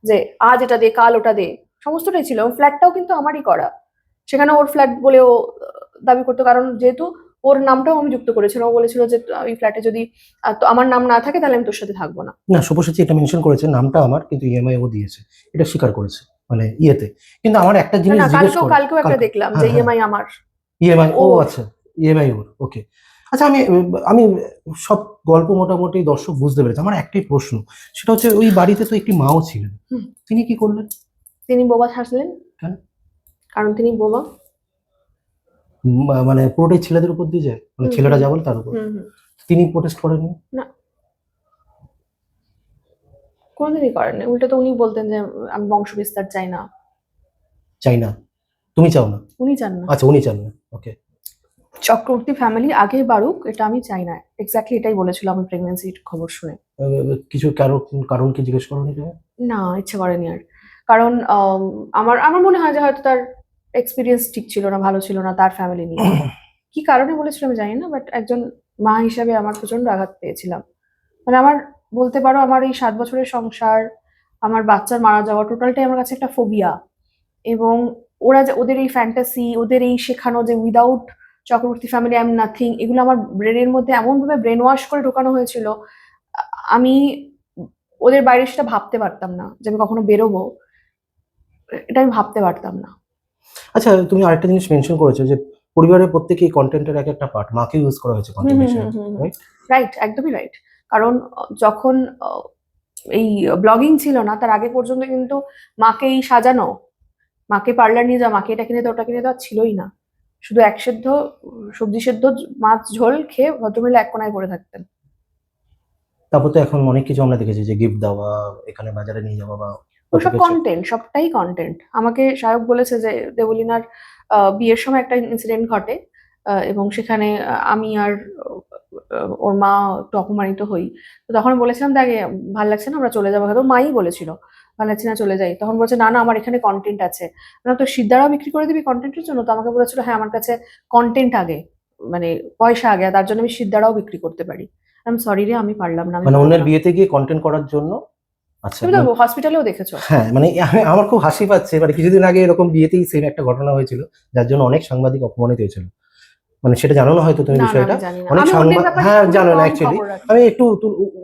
যে আজ এটা দে, কাল ওটা দে, সমস্তটাই ছিল। এবং ফ্ল্যাটটাও কিন্তু আমারই করা, সেখানে ওর ফ্ল্যাট বলেও দাবি করতো, কারণ যেহেতু ওর নামটাও আমি যুক্ত করেছিলাম। ও বলেছিল যে ওই ফ্ল্যাটে যদি তো আমার নাম না থাকে তাহলে আমি তোর সাথে থাকবো না। না, শুভশ্রী এটা মেনশন করেছে, নামটা আমার, কিন্তু ইএমআই ও দিয়েছে, এটা স্বীকার করেছে মানে ইয়েতে। কিন্তু আমার একটা জিনিস জিজ্ঞেস করে, কালকেও একটা দেখলাম যে ইএমআই আমার, ইএমআই ও আচ্ছা, ইএমআই ওর, ওকে। আচ্ছা, আমি সব গল্প মোটামুটি দর্শক বুঝতে পেরেছে। আমার একটাই প্রশ্ন, সেটা হচ্ছে ওই বাড়িতে তো একটি মাও ছিলেন, তিনি কি করলেন? তিনি বোবা থাকলেন। কেন? কারণ তিনি বোবা। মানে পুরোটাই ছেলেদের উপর দিয়ে যায়, মানে ছেলেটা যা বলে তার উপর। তিনি প্রোটেস্ট করেননি? না, কোনোদিনই করেননি। উল্টো তো উনি বলতেন যে আমি বংশ বিস্তার চাই না। চাই না? তুমি চাও না? উনি চান না। আচ্ছা, উনি চান না, ওকে। চক্রবর্তী ফ্যামিলি আগে বাড়ুক, এটা আমি চাই না, এক্স্যাক্টলি এটাই বলেছিল আমি প্রেগন্যান্সির খবর শুনে। কিছু কারণ কি জিজ্ঞেস করোনি তুমি? না, ইচ্ছে করেনি আর। কারণ আমার মনে হয় যে হয়তো তার এক্সপিরিয়েন্স ঠিক ছিল না, ভালো ছিল না তার ফ্যামিলি নিয়ে। কি কারণে বলেছিল আমি জানি না, বাট একজন মা হিসাবে আমার প্রচন্ড আঘাত পেয়েছিলাম। মানে আমার বলতে পারো, আমার এই 7 বছরের সংসার, আমার বাচ্চার মারা যাওয়া, টোটালটাই আমার কাছে একটা ফোবিয়া। এবং ওরা যে ওদের এই ফ্যান্টাসি, ওদের এই শেখানো যে without Chakraborty family I am nothing, এগুলো আমার ব্রেনের মধ্যে এমনভাবে ব্রেন ওয়াশ করে ঢোকানো হয়েছিল, আমি ওদের বাইরে সেটা ভাবতে পারতাম না যে আমি কখনো বেরোবো, এটা আমি ভাবতে পারতাম না। আচ্ছা, তুমি আরেকটা জিনিস মেনশন করেছো যে পরিবারের প্রত্যেকেই কন্টেন্টের একটা পার্ট, মাকে ইউজ করা হয়েছে কন্টেন্ট হিসেবে, রাইট, একদমই রাইট। কারণ যখন এই ব্লগিং ছিল না তার আগে পর্যন্ত কিন্তু মাকে এই সাজানো, মাকে পার্লার নিয়ে যা, মাকে এটা কিনে দাও ওটা কিনে দেওয়া ছিলই না। শুধু এক সেদ্ধ সবজি সেদ্ধ মাছ ঝোল খেয়ে ভদ্রমহিলা এক কোনায় পড়ে থাকতেন। তারপর তো এখন অনেক কিছু আমরা দেখেছি, যে গিফট দেওয়া, এখানে বাজারে নিয়ে যাওয়া, বা ওসব কন্টেন্ট, সবটাই কন্টেন্ট। আমাকে সায়ক বলেছে যে দেবলীনার বিয়ের সময় একটা ইনসিডেন্ট ঘটে, এবং সেখানে আমি আর ওর মা একটু অপমানিত হই। তো তখন বলেছিলাম দেখে ভালো লাগছে না, আমরা চলে যাবো। হয়তো মাই বলেছিল ভালো লাগছে না, চলে যাই। তখন বলছে না না, আমার এখানে কন্টেন্ট আছে। তো সিদ্ধারাও বিক্রি করে দিবি কন্টেন্টের জন্য? তো আমাকে বলেছিল হ্যাঁ, আমার কাছে কন্টেন্ট আগে, মানে পয়সা আগে, তার জন্য আমি সিদ্ধারাও বিক্রি করতে পারি। আমি সরি রে, আমি পারলাম না। মানে অন্যের বিয়েতে গিয়ে কন্টেন্ট করার জন্য? আচ্ছা, তুমি তো হসপিটালেও দেখেছো। হ্যাঁ, মানে আমার খুব হাসি পাচ্ছে, মানে কিছুদিন আগে এরকম বিয়েতেই সেম একটা ঘটনা হয়েছিল, যার জন্য অনেক সাংবাদিক অপমানিত হয়েছিল। মানে সেটা জানো না হয়তো তুমি বিষয়টা, অনেক সাংবাদিক, হ্যাঁ জানো না অ্যাকচুয়ালি। আমি একটু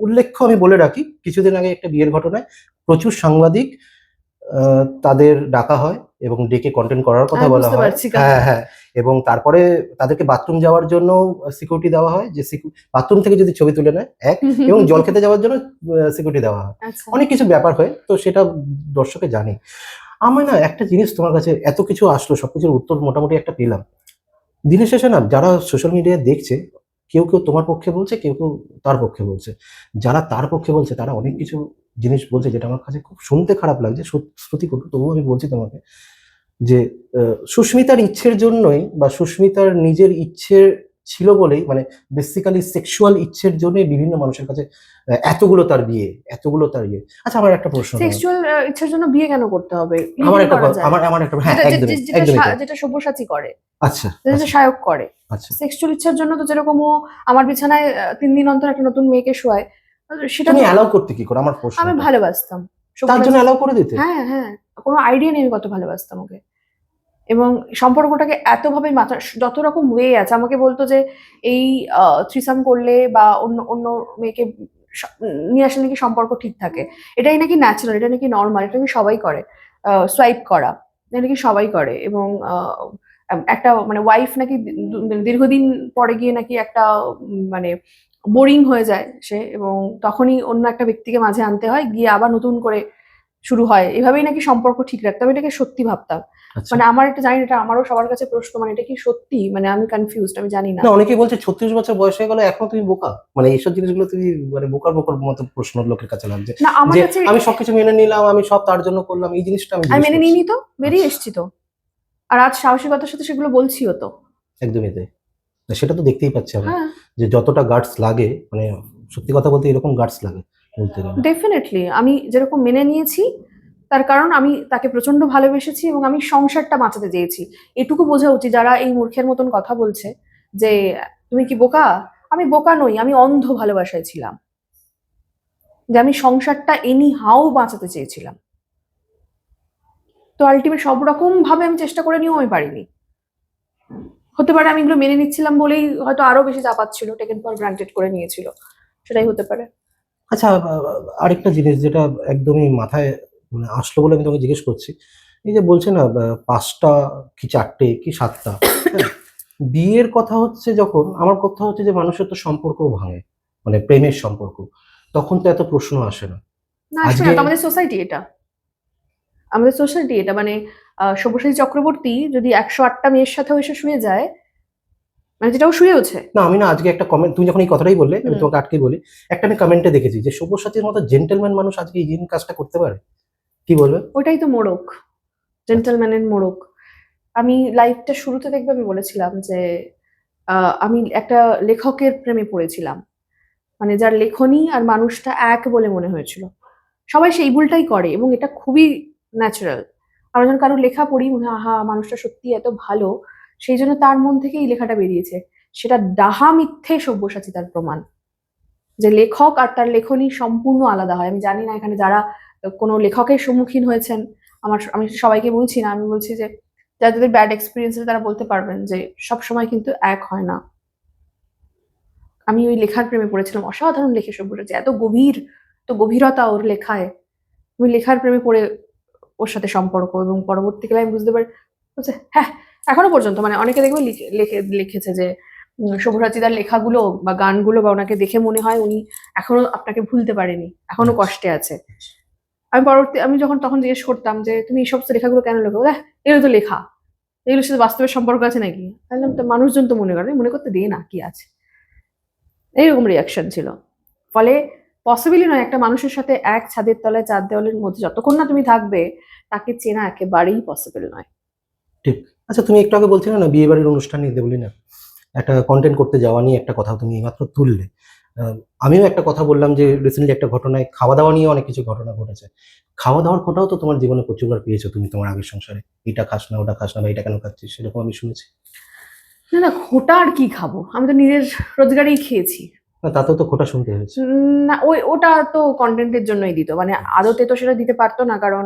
উল্লেখ্য আমি বলে রাখি, কিছুদিন আগে একটা বিয়ের ঘটনায় প্রচুর সাংবাদিক তাদের ডাকা হয় এবং ডেকে কন্টেন্ট করার কথা হ্যাঁ, বলা বুঝতে হয়। পারছি হ্যাঁ হ্যাঁ, এবং তারপরে তাদেরকে বাথরুম যাওয়ার জন্য সিকিউরিটি দেওয়া হয়, যে বাথরুম থেকে যদি ছবি তুলে নেয় এবং জল খেতে যাওয়ার জন্য সিকিউরিটি দেওয়া হয়। আচ্ছা, অনেক কিছু ব্যাপার হয়, তো সেটা দর্শকে জানে। আমার না একটা জিনিস, তোমার কাছে এত কিছু আসলো, সবকিছুর উত্তর মোটামুটি একটা পেলাম। দিনের শেষে না যারা সোশ্যাল মিডিয়ায় দেখছে, কেউ কেউ তোমার পক্ষে বলছে, কেউ কেউ তার পক্ষে বলছে। যারা তার পক্ষে বলছে তারা অনেক কিছু জিনিস বলছে যেটা আমার কাছে খুব শুনতে খারাপ লাগছে, শ্রুতি করবো, তবুও আমি বলছি তোমাকে যে সুস্মিতার ইচ্ছের জন্যই, বা সুস্মিতার নিজের ইচ্ছে ছিল বলেই, মানে বেসিক্যালি সেক্সুয়াল ইচ্ছের জন্যই বিভিন্ন মানুষের কাছে এতগুলো তার বিয়ে, এতগুলো তার ইয়ে। আচ্ছা, আমার একটা প্রশ্ন তোমার। সেক্সুয়াল ইচ্ছার জন্য বিয়ে কেন করতে হবে? আমার লিভিং একটা করা যায়। আমার একটা, হ্যাঁ যেটা একদমই যেটা একদমই তাই। যেটা সব্যসাচী করে, আচ্ছা যেটা আচ্ছা সায়ক করে। আচ্ছা, সেক্সুয়াল ইচ্ছার জন্য তো যেরকম ও আমার বিছানায় 3 দিন অন্তর একটা নতুন মেয়েকে শোয়ায়, সেটা তুমি তো অ্যালাউ করতে কি করে, আমার প্রশ্ন। আমি ভালোবাসতাম। তার জন্য সব্যসাচী, অ্যালাউ করে দিতে? হ্যাঁ হ্যাঁ, কোনো আইডিয়া নেই আমি কত ভালোবাসতাম ওকে। এবং সম্পর্কটাকে এতভাবে মাথা, যত রকম ওয়ে আছে, আমাকে বলতো যে এই থ্রিসাম করলে বা অন্য অন্য মেয়েকে নিয়ে আসলে নাকি সম্পর্ক ঠিক থাকে, এটাই নাকি ন্যাচারাল, এটা নাকি নর্মাল, এটা নাকি সবাই করে, সোয়াইপ করা এটা নাকি সবাই করে। এবং একটা মানে ওয়াইফ নাকি দীর্ঘদিন পরে গিয়ে নাকি একটা মানে বোরিং হয়ে যায় সে, এবং তখনই অন্য একটা ব্যক্তিকে মাঝে আনতে হয়, গিয়ে আবার নতুন করে শুরু হয়, এভাবেই নাকি সম্পর্ক ঠিক রাখতে হবে। এটাকে সত্যি ভাবতাম। আচ্ছা, মানে আমার এটা জানি না, এটা আমারও সবার কাছে প্রশ্ন, মানে এটা কি সত্যি? মানে আমি কনফিউজড, আমি জানি না। না অনেকেই বলছে 36 বছর বয়স হয়ে গেলে এখনো তুমি বোকা, মানে এইসব জিনিসগুলো তুমি মানে বোকার বোকার মতো প্রশ্ন লোকের কাছে লাগছে, না আমার যে কাছে, আমি সবকিছু মেনে নিলাম, আমি সব তার জন্য করলাম, এই জিনিসটা আমি আমি জিজ্ঞেস মেনে করছি। নিইনি তো, বেরিয়ে আচ্ছা, এসছি তো। আর আজ সাহসিকতার সাথে সেগুলো বলছিও তো। একদমই তাই। না, সেটা তো দেখতেই পাচ্ছি আমি, হ্যাঁ, যে যতটা গার্ডস লাগে, মানে সত্যি কথা বলতে এরকম গার্ডস লাগে বলতে গেলে। ডেফিনেটলি আমি যেরকম মেনে নিয়েছি, তার কারণ আমি তাকে প্রচন্ড ভালোবেসেছি এবং আমি সংসারটা বাঁচাতে চেয়েছি। এটুকু বোঝা উচিত যারা এই মূর্খের মতন কথা বলছে যে তুমি কি বোকা। আমি বোকা নই, আমি অন্ধ ভালোবাসায় ছিলাম, যে আমি সংসারটা এনি হাও বাঁচাতে চেয়েছিলাম। তো আলটিমেট সব রকম ভাবে আমি চেষ্টা করে নিয়েও আমি পারিনি। হতে পারে আমি এগুলো মেনে নিচ্ছিলাম বলেই হয়তো আরো বেশি চাপাচ্ছিল, টেকেন ফর গ্রান্টেড করে নিয়েছিল, সেটাই হতে পারে। আচ্ছা, আরেকটা জিনিস যেটা একদমই মাথায় মানে আসলো বলে আমি তোমাকে জিজ্ঞেস করছি, এই যে বলছে না 5টা কি 4টে কি 7টা, হ্যাঁ, বিয়ের কথা হচ্ছে যখন, আমার কথা হচ্ছে যে মানুষের তো সম্পর্কও ভাঙে, মানে প্রেমের সম্পর্ক, তখন তো এত প্রশ্ন আসে না। না আসবে আজকে না তো, আমাদের সোসাইটি এটা, আমাদের সোসাইটি এটা। মানে সব্যসাচী চক্রবর্তী যদি 108টা মেয়ের সাথেও এসে শুয়ে যায়, মানে যেটাও শুয়েওছে। না, আমি না আজকে একটা কমেন্ট, তুমি যখন এই কথাটাই বললে আমি হুম, তোমাকে আটকে বলি, একটা আমি কমেন্টে দেখেছি যে সব্যসাচীর মতো জেন্টেলম্যান মানুষ আজকে এই কাজটা করতে পারে, কি বলবে? ওটাই তো মোড়ক, আচ্ছা, জেন্টলম্যানের মোড়ক। আমি লাইফটা শুরুতে দেখবে আমি বলেছিলাম যে আমি একটা লেখকের প্রেমে পড়েছিলাম, মানে যার লেখনী আর মানুষটা এক বলে মনে হয়েছিল। সবাই সেই ভুলটাই করে এবং এটা খুবই ন্যাচারাল। আমরা যখন কারোর লেখা পড়ি মনে হয় আহা মানুষটা সত্যি এত ভালো, সেই জন্য তার মন থেকে এই লেখাটা বেরিয়েছে। সেটা ডাহা মিথ্যে সব্যসাচী তার প্রমাণ, যে লেখক আর তার লেখনী সম্পূর্ণ আলাদা হয়। আমি জানি না এখানে যারা কোনো লেখকের সম্মুখীন হয়েছেন, আমি সবাইকে বলছি না, আমি বলছি যে যাদের ব্যাড এক্সপিরিয়েন্স তারা বলতে পারবেন যে সব সময় কিন্তু এক হয় না। আমি ওই লেখার প্রেমে পড়েছিলাম, অসাধারণ লেখে সব্যসাচী, এত গভীর, তো গভীরতা ওর লেখায়। আমি লেখার প্রেমে পড়ে ওর সাথে সম্পর্ক, এবং পরবর্তীকালে আমি বুঝতে পারি বলছে, হ্যাঁ এখনো পর্যন্ত মানে অনেকে দেখবে লিখেছে যে সব্যসাচী তার লেখাগুলো বা গানগুলো বা ওনাকে দেখে মনে হয় উনি এখনো আপনাকে ভুলতে পারেনি, এখনো কষ্টে আছে। আমি যখন তখন জিজ্ঞেস করতাম যে তুমি এই সমস্ত লেখাগুলো কেন লেখো, এগুলো তো লেখা, এগুলোর সাথে বাস্তবের সম্পর্ক আছে নাকি? আমি বললাম, তো মানুষজন তো মনে করে, মনে করতে দে না, কি আছে। এইরকম রিয়াকশন ছিল। ফলে পসিবলই নয় একটা মানুষের সাথে এক ছাদের তলায় 4 দেওয়ালের মধ্যে যতক্ষণ না তুমি থাকবে তাকে চেনা একেবারেই পসিবল নয়। ঠিক। আচ্ছা, তুমি একটু আগে বলছিলে না বিয়ে বাড়ির অনুষ্ঠান নিয়ে বলি না, একটা কন্টেন্ট করতে যাওয়া নিয়ে একটা কথা তুমি এইমাত্র তুললে। আহ, আমিও একটা কথা বললাম যে রিসেন্টলি একটা ঘটনায় খাওয়া দাওয়া নিয়ে অনেক কিছু ঘটনা ঘটেছে। খাওয়া দাওয়ার খোটাও তো তোমার জীবনে প্রচুরবার পেয়েছো তুমি তোমার আগের সংসারে, এটা খাস না ওটা খাস না বা এটা কেন খাচ্ছিস, সেরকম আমি শুনেছি। না না, খোটা আর কি খাবো, আমি তো নিজের রোজগারেই খেয়েছি। না, তাতেও তো খোটা শুনতে হয়েছে। না ওটা তো কন্টেন্টের জন্যই দিত, মানে আদতে তো সেটা দিতে পারতো না, কারণ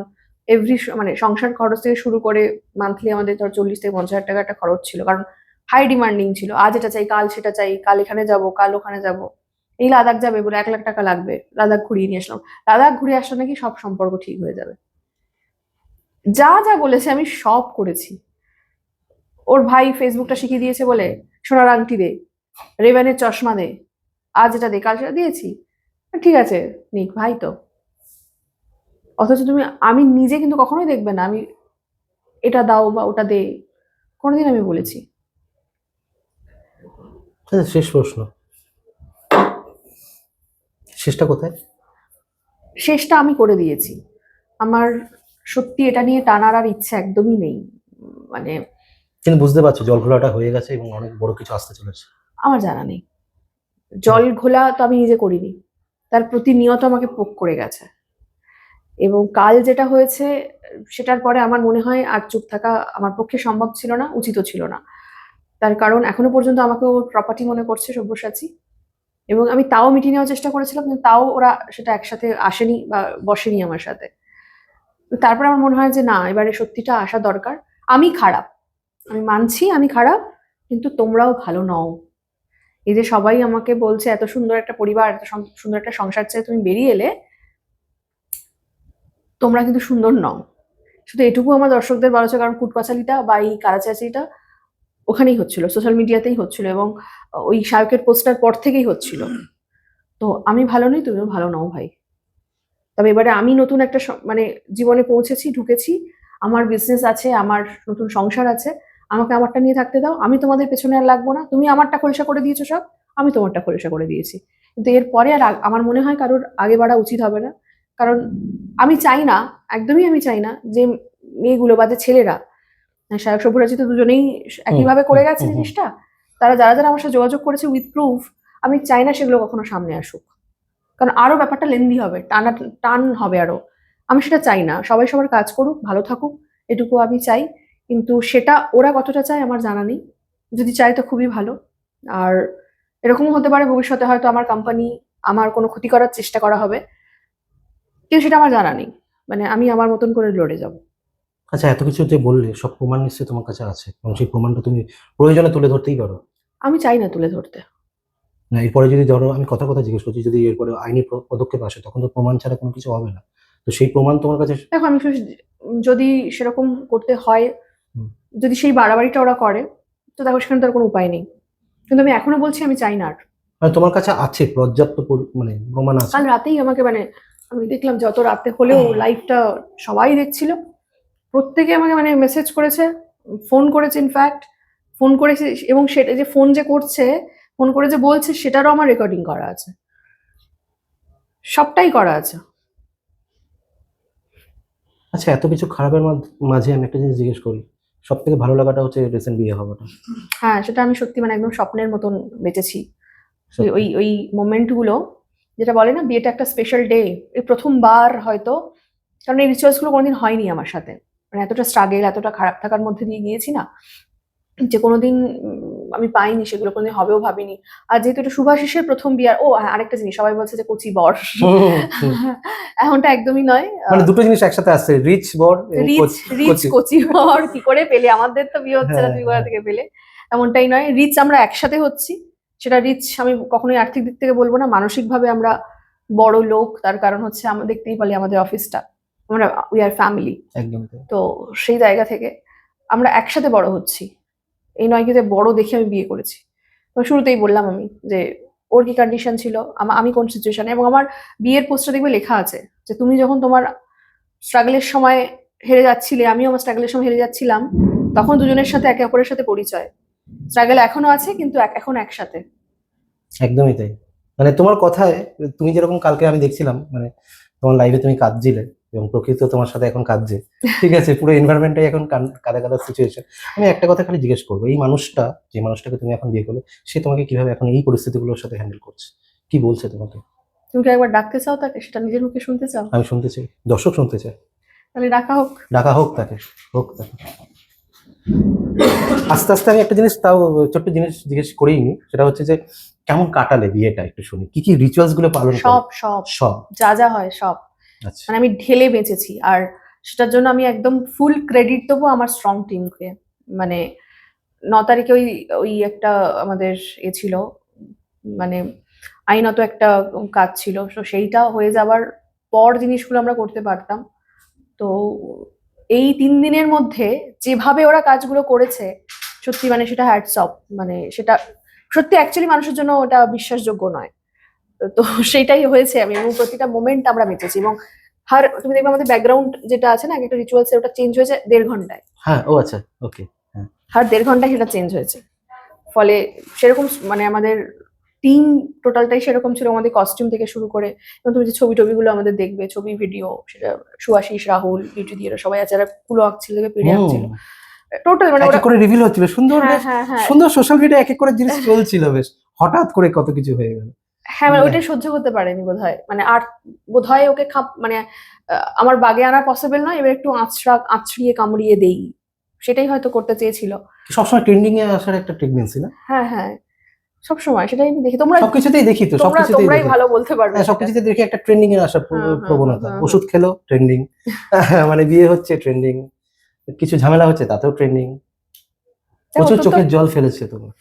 মানে সংসার খরচ থেকে শুরু করে মান্থলি আমাদের ধর 40 থেকে 50 হাজার টাকা একটা খরচ ছিল, কারণ হাই ডিমান্ডিং ছিল। আজ এটা চাই, কাল সেটা চাই, কাল এখানে যাব, কাল ওখানে যাব। এই লাদাখ যাবে বলে 1 লাখ টাকা লাগবে, লাদাখ ঘুরিয়ে নিয়ে আসলাম। লাদাখ ঘুরে আসলে নাকি সব সম্পর্ক ঠিক হয়ে যাবে। যা যা বলেছে আমি সব করেছি। ওর ভাই ফেসবুকটা শিখিয়ে দিয়েছে বলে সোনার আংটি দে, রেবেনের চশমা দে, আজ এটা দে, কাল সেটা দিয়েছি। ঠিক আছে, নিক, ভাই তো। অথচ আমি নিজে কিন্তু কখনোই দেখবে না আমি এটা দাও বা ওটা দে, কোনোদিন আমি বলেছি? আচ্ছা, শেষ প্রশ্ন, শেষটা কোথায়? শেষটা আমি করে দিয়েছি। আমার সত্যি এটা নিয়ে টানার আর ইচ্ছে একদমই নেই। মানে কিন্তু বুঝতে পারছো জল ঘোলাটা হয়ে গেছে এবং অনেক বড় কিছু আসতে চলেছে। আমার জানা নেই, জল ঘোলা তো আমি নিজে করিনি, তার প্রতিনিয়ত আমাকে পোক করে গেছে। এবং কাল যেটা হয়েছে সেটার পরে আমার মনে হয় আর চুপ থাকা আমার পক্ষে সম্ভব ছিল না, উচিতও ছিল না। তার কারণ এখনো পর্যন্ত আমাকে ওর প্রপার্টি মনে করছে সব্যসাচী, এবং আমি তাও মিটিয়ে নেওয়ার চেষ্টা করেছিলাম, কিন্তু তাও ওরা সেটা একসাথে আসেনি বা বসেনি আমার সাথে। তারপর আমার মনে হয় যে না, এবারে সত্যিটা আসা দরকার। আমি খারাপ, আমি মানছি আমি খারাপ, কিন্তু তোমরাও ভালো নও। এই যে সবাই আমাকে বলছে এত সুন্দর একটা পরিবার, এত সুন্দর একটা সংসার চেয়ে তুমি বেরিয়ে এলে, তোমরা কিন্তু সুন্দর নও। শুধু এটুকু আমার দর্শকদের বলা হচ্ছে, কারণ কুটপাচালিটা বা এই কারাচাচিটা ওখানেই হচ্ছিল, সোশ্যাল মিডিয়াতেই হচ্ছিল, এবং ওই শায়কের পোস্টার পর থেকেই হচ্ছিল। তো আমি ভালো নই, তুমিও ভালো নও ভাই। তবে এবারে আমি নতুন একটা মানে জীবনে পৌঁছেছি, ঢুকেছি, আমার বিজনেস আছে, আমার নতুন সংসার আছে, আমাকে আমারটা নিয়ে থাকতে দাও। আমি তোমাদের পেছনে আর লাগবো না। তুমি আমারটা খোলসা করে দিয়েছো সব, আমি তোমারটা খোলসা করে দিয়েছি। কিন্তু এরপরে আর আমার মনে হয় কারোর আগে বাড়া উচিত হবে না। কারণ আমি চাই না, একদমই আমি চাই না যে মেয়েগুলো বা যে ছেলেরা, শায়ক সব্যসাচী তো দুজনেই একইভাবে করে গেছে জিনিসটা, তারা যারা যারা আমার সাথে যোগাযোগ করেছে উইথ প্রুফ, আমি চাই না সেগুলো কখনো সামনে আসুক। কারণ আরো ব্যাপারটা লেন্দি হবে, টান হবে আরো। আমি সেটা চাই না। সবাই সবার কাজ করুক, ভালো থাকুক, এটুকু আমি চাই। কিন্তু সেটা ওরা কতটা চায় আমার জানা নেই। যদি চায় তো খুবই ভালো। আর এরকমও হতে পারে ভবিষ্যতে হয়তো আমার কোম্পানি, আমার কোনো ক্ষতি করার চেষ্টা করা হবে, কিন্তু সেটা আমার জানা নেই। মানে আমি আমার মতন করে লড়ে যাব। আচ্ছা, এত কিছু যে বললে সব প্রমাণ নিশ্চয়ই তোমার কাছে আছে এবং সেই প্রমাণটা তুমি প্রয়োজনে তুলে ধরতেই পারো। আমি চাই না তুলে ধরতে। না, এরপরে যদি ধরো আমি কথা কথা জিজ্ঞেস করছি, যদি এরপরে আইনি পদক্ষেপ আসে তখন তো প্রমাণ ছাড়া কোনো কিছু হবে না। তো সেই প্রমাণ তোমার কাছে। দেখো, আমি যদি সেরকম করতে হয়, হুম। যদি সেই বাড়াবাড়িটা ওরা করে, তো দেখো সেখানে তার কোনো উপায় নেই। কিন্তু আমি এখনো বলছি আমি চাই না আর। মানে তোমার কাছে আছে পর্যাপ্ত মানে প্রমাণ আছে? কাল রাতেই আমাকে, মানে আমি দেখলাম যত রাতে হলেও লাইভটা সবাই দেখছিল, প্রত্যেকে আমাকে মানে মেসেজ করেছে, ফোন করেছে, ইনফ্যাক্ট ফোন করেছে, এবং সেটা যে ফোন যে করছে, ফোন করে যে বলছে, সেটারও আমার রেকর্ডিং করা আছে, সবটাই করা আছে। আচ্ছা, এত কিছু খারাপের মাঝে আমি একটা জিনিস জিজ্ঞেস করি, সব থেকে ভালো লাগাটা হচ্ছে রিসেন্ট বিয়ে হওয়াটা। হ্যাঁ, সেটা আমি সত্যি মানে একদম স্বপ্নের মতন বেঁচেছি। ওই সত্যি। ওই ওই মোমেন্ট গুলো, যেটা বলে না বিয়েটা একটা স্পেশাল ডে, এই প্রথমবার হয়তো, কারণ এই রিচুয়ালস গুলো কোনোদিন হয়নি আমার সাথে। মানে এতটা স্ট্রাগেল, এতটা খারাপ থাকার মধ্যে দিয়ে গিয়েছি না, যে কোনোদিন আমি পাইনি, সেগুলো কোনোদিন হবেও ভাবিনি। আর যেহেতু এটা শুভাশিসের প্রথম বিয়ার, ও হ্যাঁ, আরেকটা জিনিস, সবাই বলছে যে কচি বর, হুম, হুম। এমনটা একদমই নয়। মানে দুটো জিনিস একসাথে আসছে, রিচ বর এবং রিচ রিচ কচি। কচি বর কি করে পেলে? আমাদের তো বিয়ে হচ্ছে না, হ্যাঁ, তুই কোথা হ্যাঁ। থেকে পেলে? এমনটাই নয়, রিচ আমরা একসাথে হচ্ছি। সেটা রিচ আমি কখনোই আর্থিক দিক থেকে বলবো না, মানসিকভাবে আমরা বড় লোক। তার কারণ হচ্ছে আমরা দেখতেই পারি আমাদের অফিসটা, আমরা উই আর ফ্যামিলি। একদম তাই। তো সেই জায়গা থেকে আমরা একসাথে বড় হচ্ছি। এই নয় কি যে বড় দেখে আমি বিয়ে করেছি। তো শুরুতেই বললাম আমি যে ওর কি কন্ডিশন ছিল, আমি কোন সিচুয়েশনে, এবং আমার বিয়ের পোস্টে দেখবে লেখা আছে যে তুমি যখন তোমার স্ট্রাগলের সময় হেরে যাচ্ছিলে, আমিও আমার স্ট্রাগলের সময় হেরে যাচ্ছিলাম, তখন দুজনের সাথে একে অপরের সাথে পরিচয়। স্ট্রাগল এখনো আছে, কিন্তু এখন একসাথে। একদমই তাই। মানে তোমার কথায়, তুমি যেরকম কালকে আমি দেখছিলাম, মানে তোমার লাইভে তুমি কাঁদছিলে এবং প্রকৃতি তোমার সাথে এখন কাঁদছে। ঠিক আছে, পুরো এনভায়রনমেন্টটাই এখন কাদা কাদা সিচুয়েশন। আমি একটা কথা খালি জিজ্ঞেস করবো, এই মানুষটা, যে মানুষটাকে তুমি এখন বিয়ে করলে, সে তোমাকে কিভাবে এখন এই পরিস্থিতিগুলোর সাথে হ্যান্ডেল করছে, কি বলছে তোমাকে? তুমি কি একবার ডাকতে চাও তাকে? সেটা নিজের মুখে শুনতে চাও? আমি শুনতে চাই, দর্শক শুনতে চায়। তাহলে ডাকা হোক। ডাকা হোক তাকে, হোক তাকে। আস্তে আস্তে আমি একটা জিনিস, তাও ছোট্ট জিনিস জিজ্ঞেস করেই নি, সেটা হচ্ছে যে কেমন কাটালে বিয়েটা, একটু শুনি কি কি রিচুয়ালস গুলো পালন করো। সব সব সব। যা যা হয় সব, আচ্ছা। মানে আমি ঢেলে বেঁচেছি। আর সেটার জন্য আমি একদম ফুল ক্রেডিট দেবো আমার স্ট্রং টিমকে। মানে 9 তারিখে ওই ওই একটা আমাদের ছিল, মানে আইনত একটা কাজ ছিল, তো সেইটা হয়ে যাবার পর জিনিসগুলো আমরা করতে পারতাম। তো এই 3 দিনের মধ্যে যেভাবে ওরা কাজগুলো করেছে, সত্যি মানে সেটা হ্যাটস অফ, মানে সেটা সত্যি অ্যাকচুয়ালি মানুষের জন্য ওটা বিশ্বাসযোগ্য নয়। তো সেটাই হয়েছে, আমি এবং প্রতিটা মোমেন্ট আমরা বেঁচেছি। এবং তুমি দেখবে আমাদের ব্যাকগ্রাউন্ড যেটা আছে না, একটা রিচুয়ালস, ওটা চেঞ্জ হয়েছে 1.5 ঘন্টায়। হ্যাঁ, ও আচ্ছা, ওকে। 1.5 ঘন্টায় সেটা চেঞ্জ হয়েছে। ফলে সেরকম মানে আমাদের টিম টোটালটাই সেরকম ছিল, আমাদের কস্টিউম থেকে শুরু করে। এবং তুমি যে ছবিগুলো আমাদের দেখবে, ছবি ভিডিও, সেটা সুআশিস, রাহুল, বিউটি দিয়ে সবাই আছে, যারা কুলো আঁকছিল, পেড়ে আঁকছিল, টোটাল মানে এক ওরা এক করে রিভিল হচ্ছিল, সুন্দর হ্যাঁ বেশ হ্যাঁ হ্যাঁ সুন্দর সোশ্যাল মিডিয়া এক এক করে জিনিস চলছিল, বেশ হঠাৎ করে কত কিছু হয়ে গেল। হ্যাঁ, মানে ওইটাই সহ্য করতে পারেনি বোধহয়, মানে আর বোধহয় ওকে মানে আমার বাগে আনা পসিবল নয়, এবার একটু আঁচড়িয়ে কামড়িয়ে দেই, সেটাই হয়তো করতে চেয়েছিল। সবসময় ট্রেন্ডিং এ আসার একটা টেন্ডেন্সি না? হ্যাঁ হ্যাঁ, সবসময় সেটাই আমি দেখি। তোমরা সবকিছুতেই দেখি তো, সবকিছুতেই তোমরাই দেখি। ভালো বলতে পারবে। হ্যাঁ, সবকিছুতে দেখি একটা ট্রেন্ডিং এ আসার হ্যাঁ, প্রবণতা। হ্যাঁ, ওষুধ খেলো ট্রেন্ডিং, মানে বিয়ে হচ্ছে ট্রেন্ডিং, কিছু ঝামেলা হচ্ছে তাতেও ট্রেন্ডিং। প্রচুর চোখের জল ফেলেছে তোমার।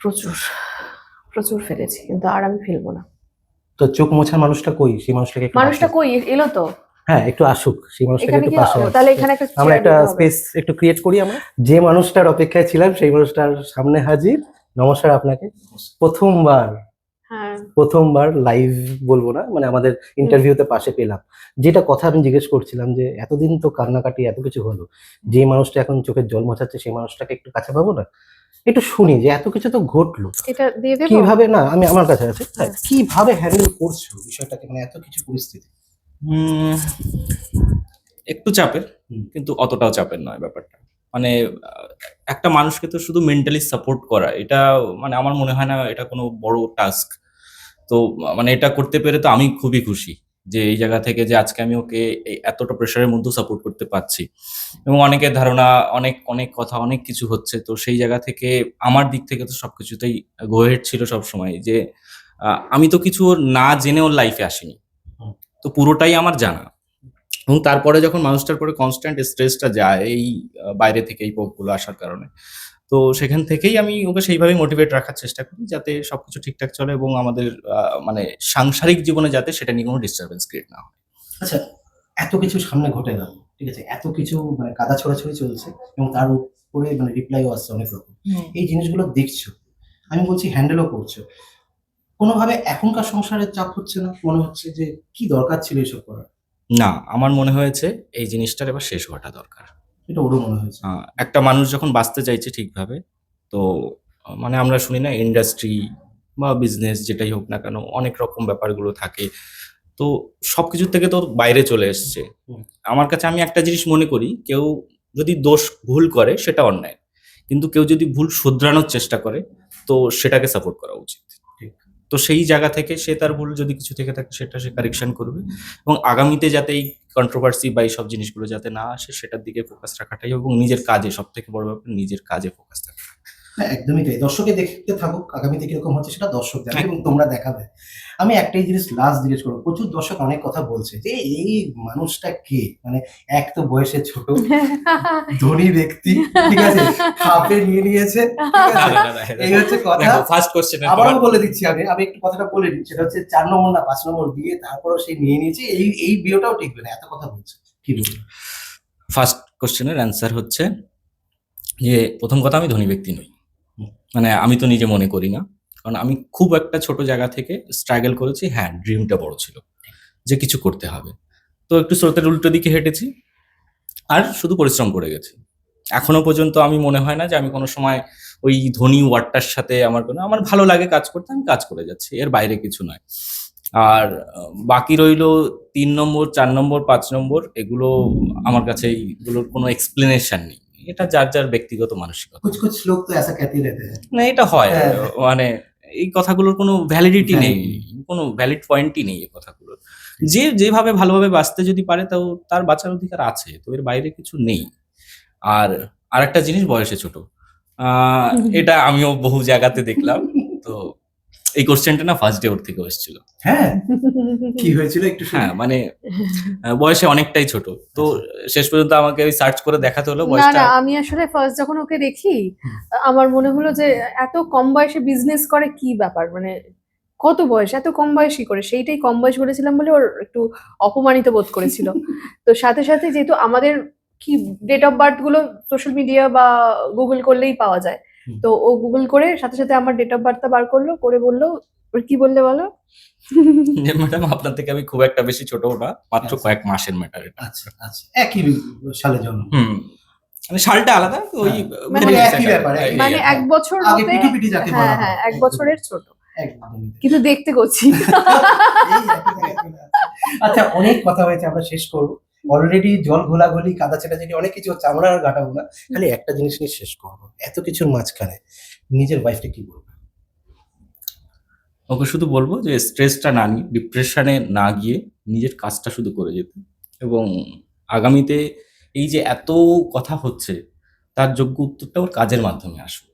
প্রচুর প্রচুর ফেলেছি, কিন্তু আর আমি ফেলবো না। তো চোখ মোছা মানুষটা কই? সেই মানুষটাকে একটু মানুষটা ডাকি। কই এলো তো? হ্যাঁ, একটু আসুক, সেই মানুষটাকে এখানে একটু কি পাশে আসুক। তাহলে এখানে একটা আমরা chair একটা দিতে হবে। স্পেস একটু ক্রিয়েট করি আমরা। যে মানুষটার অপেক্ষায় ছিলাম সেই মানুষটার সামনে হাজির। নমস্কার আপনাকে। হ্যাঁ প্রথমবার লাইভ বলবো না, মানে আমাদের ইন্টারভিউতে পাশে পেলাম। যেটা কথা আমি জিজ্ঞেস করছিলাম যে এতদিন তো কান্নাকাটি এত কিছু হলো, যে মানুষটা এখন চোখের জল মোছাচ্ছে সেই মানুষটাকে একটু কাছে পাবো না? একটু শুনি যে এত কিছু তো ঘটলো, এটা দিয়ে দেবো। কিভাবে, না আমি আমার কাছে আছে, হ্যাঁ, কিভাবে হ্যান্ডেল করছো বিষয়টাকে, মানে এত কিছু পরিস্থিতি? একটু চাপের, কিন্তু অতটাও চাপের নয় ব্যাপারটা। মানে একটা মানুষকে তো শুধু মেন্টালি সাপোর্ট করা, এটা মানে আমার মনে হয় না এটা কোনো বড় টাস্ক। তো মানে এটা করতে পেরে তো আমি খুবই খুশি যে এই জায়গা থেকে যে আজকে আমি ওকে এতটা প্রেশারের মধ্যেও সাপোর্ট করতে পারছি। এবং অনেকের ধারণা, অনেক অনেক কথা, অনেক কিছু হচ্ছে, তো সেই জায়গা থেকে আমার দিক থেকে তো সবকিছুতেই গো হেড ছিল সবসময় যে আমি তো কিছু ওর না জেনে ওর লাইফে আসিনি, তো পুরোটাই আমার জানা। এবং তারপরে যখন মানুষটার পরে কনস্ট্যান্ট স্ট্রেসটা যায় এই বাইরে থেকে এই পোকগুলো আসার কারণে, তো সেখান থেকেই আমি ওকে সেইভাবেই মোটিভেট রাখার চেষ্টা করি যাতে সবকিছু ঠিকঠাক চলে এবং আমাদের মানে সাংসারিক জীবনে যাতে সেটা নিয়ে কোনো ডিস্টারবেন্স ক্রিয়েট না হয়। আচ্ছা, এত কিছু সামনে ঘটে গেল, ঠিক আছে, এত কিছু মানে কাদা ছোড়াছড়ি চলছে এবং তার উপরে মানে রিপ্লাইও আসছে অনেক রকম। এই জিনিসগুলো দেখছো, আমি বলছি হ্যান্ডেলও করছো, কোনোভাবে এখনকার সংসারের চাপ হচ্ছে না? মনে হচ্ছে যে কি দরকার ছিল এসব করার? না, আমার মনে হয়েছে এই জিনিসটার এবার শেষ হওয়াটা দরকার। এটা ওরও মনে হয়েছে। একটা মানুষ যখন বাঁচতে চাইছে ঠিকভাবে, তো মানে আমরা শুনি না ইন্ডাস্ট্রি বা বিজনেস যেটাই হোক না কেন, অনেক রকম ব্যাপারগুলো থাকে, তো সবকিছুর থেকে তো বাইরে চলে এসছে। আমার কাছে আমি একটা জিনিস মনে করি, কেউ যদি দোষ ভুল করে সেটা অন্যায়, কিন্তু কেউ যদি ভুল শুধরানোর চেষ্টা করে তো সেটাকে সাপোর্ট করা উচিত। তো সেই জায়গা থেকে সে তার ভুল যদি কিছু থেকে থাকে সেটা সে কারেকশন করবে, এবং আগামীতে যাতে এই কন্ট্রোভার্সি বা এই সব জিনিসগুলো যাতে না আসে সেটার দিকে ফোকাস রাখাটাই, এবং নিজের কাজে, সব থেকে বড় ব্যাপার নিজের কাজে ফোকাস রাখা। হ্যাঁ, একদমই তাই। দর্শকে দেখতে থাকুক, আগামীতে কিরকম হচ্ছে সেটা দর্শক দেখবে এবং তোমরা দেখাবে। আমি একটাই জিনিস লাস্ট জিজ্ঞেস করবো, প্রচুর দর্শক অনেক কথা বলছে যে এই মানুষটা কে, মানে এক তো বয়সে ছোট, ধনী ব্যক্তি, ঠিক আছে, খাপে নিয়ে নিয়েছে, ঠিক আছে? এই হচ্ছে কথা। ফার্স্ট কোশ্চেন আবারও বলে দিচ্ছি, আমি একটু কথাটা বলে দিই, সেটা হচ্ছে 4 নম্বর না 5 নম্বর বিয়ে, তারপরও সে নিয়ে নিয়েছে, এই বিয়েটাও টিকবে না, এত কথা বলছে, কি বলবো? ফার্স্ট কোশ্চেনের অ্যান্সার হচ্ছে যে প্রথম কথা, আমি ধনী ব্যক্তি নই, মানে আমি তো নিজে মনে করি না, কারণ আমি খুব একটা ছোট জায়গা থেকে স্ট্রাগল করেছি। হ্যাঁ, ড্রিমটা বড় ছিল যে কিছু করতে হবে, তো একটু স্রোতের উল্টো দিকে হেঁটেছি আর শুধু পরিশ্রম করে গেছি। এখনো পর্যন্ত আমি মনে হয় না যে আমি কোনো সময় ওই ধনী ওয়ার্ডটার সাথে আমার ভালো লাগে কাজ করতে, আমি কাজ করে যাচ্ছি, এর বাইরে কিছু নয়। আর বাকি রইলো 3 নম্বর, 4 নম্বর, 5 নম্বর, এগুলো আমার কাছে এইগুলোর কোনো এক্সপ্লেনেশন নেই, এটা যার যার ব্যক্তিগত মানসিকতা। कुछ कुछ लोग तो ऐसा कहते ही रहते हैं। না, এটা হয়, হ্যাঁ। মানে এই কথাগুলোর কোনো ভ্যালিডিটি নেই, Validity কোনো ভ্যালিড পয়েন্টই নেই এই কথাগুলোর। যে যেভাবে ভালোভাবে বাঁচতে যদি পারে তাও তার বাঁচার অধিকার আছে, তো এর বাইরে কিছু নেই। আর আরেকটা জিনিস, বয়সে ছোট, এটা আমিও বহু জায়গাতে দেখলাম। তো এই কোশ্চেনটা না ফার্স্ট ডে ওর থেকে এসেছিল। হ্যাঁ, কি হয়েছিল একটু শুনি। হ্যাঁ, মানে বয়সে অনেকটাই ছোট, তো শেষ পর্যন্ত আমাকে ওই সার্চ করে দেখাতে হলো না বয়সটা। না, আমি আসলে ফার্স্ট যখন ওকে দেখি আমার মনে হলো যে এত কম বয়সে বিজনেস করে, কি ব্যাপার, মানে কত বয়স, এত কম বয়সী করে, সেইটাই কম বয়স বলেছিলাম বলে ওর একটু অপমানিত বোধ করেছিল। তো সাথে সাথে যেহেতু আমাদের কি ডেট অফ বার্থ গুলো সোশ্যাল মিডিয়া বা গুগল করলেই পাওয়া যায়, হুম। তো ও গুগল করে সাথে সাথে আমার ডেট অফ বার্থটা বার করলো, করে বললো, ওর কি বললে বলো? যে ম্যাডাম আপনার থেকে আমি খুব একটা বেশি ছোট না, মাত্র আচ্ছা। কয়েক মাসের ম্যাটার এটা। আচ্ছা আচ্ছা, একই সালে জন্ম। হুম, মানে সালটা আলাদা, ওই হ্যাঁ, মানে ঘড়ির একই second, ব্যাপার, এই একই মানে আর কি। 1 বছর আগে হতে, পিটি যাকে বলা হ্যাঁ হয়। হ্যাঁ 1 বছরের ছোট, একদমই তাই। কিন্তু দেখতে করছি। এই একই জায়গায় চলে আসছে। আচ্ছা, অনেক কথা হয়েছে, আমরা শেষ করবো। অলরেডি জল ঘোলাঘুলি, কাদা ছেটাছেটি অনেক কিছু হচ্ছে, আমরা আর ঘাটাবো না। খালি একটা জিনিস নিয়ে শেষ করবো, এত কিছুর মাঝখানে নিজের ওয়াইফকে কি বলবো? ওকে শুধু বলবো যে স্ট্রেসটা না নিয়ে, ডিপ্রেশনে না গিয়ে নিজের কাজটা শুধু করে যেতে, এবং আগামীতে এই যে এত কথা হচ্ছে তার যোগ্য উত্তরটা ওর কাজের মাধ্যমে আসুক।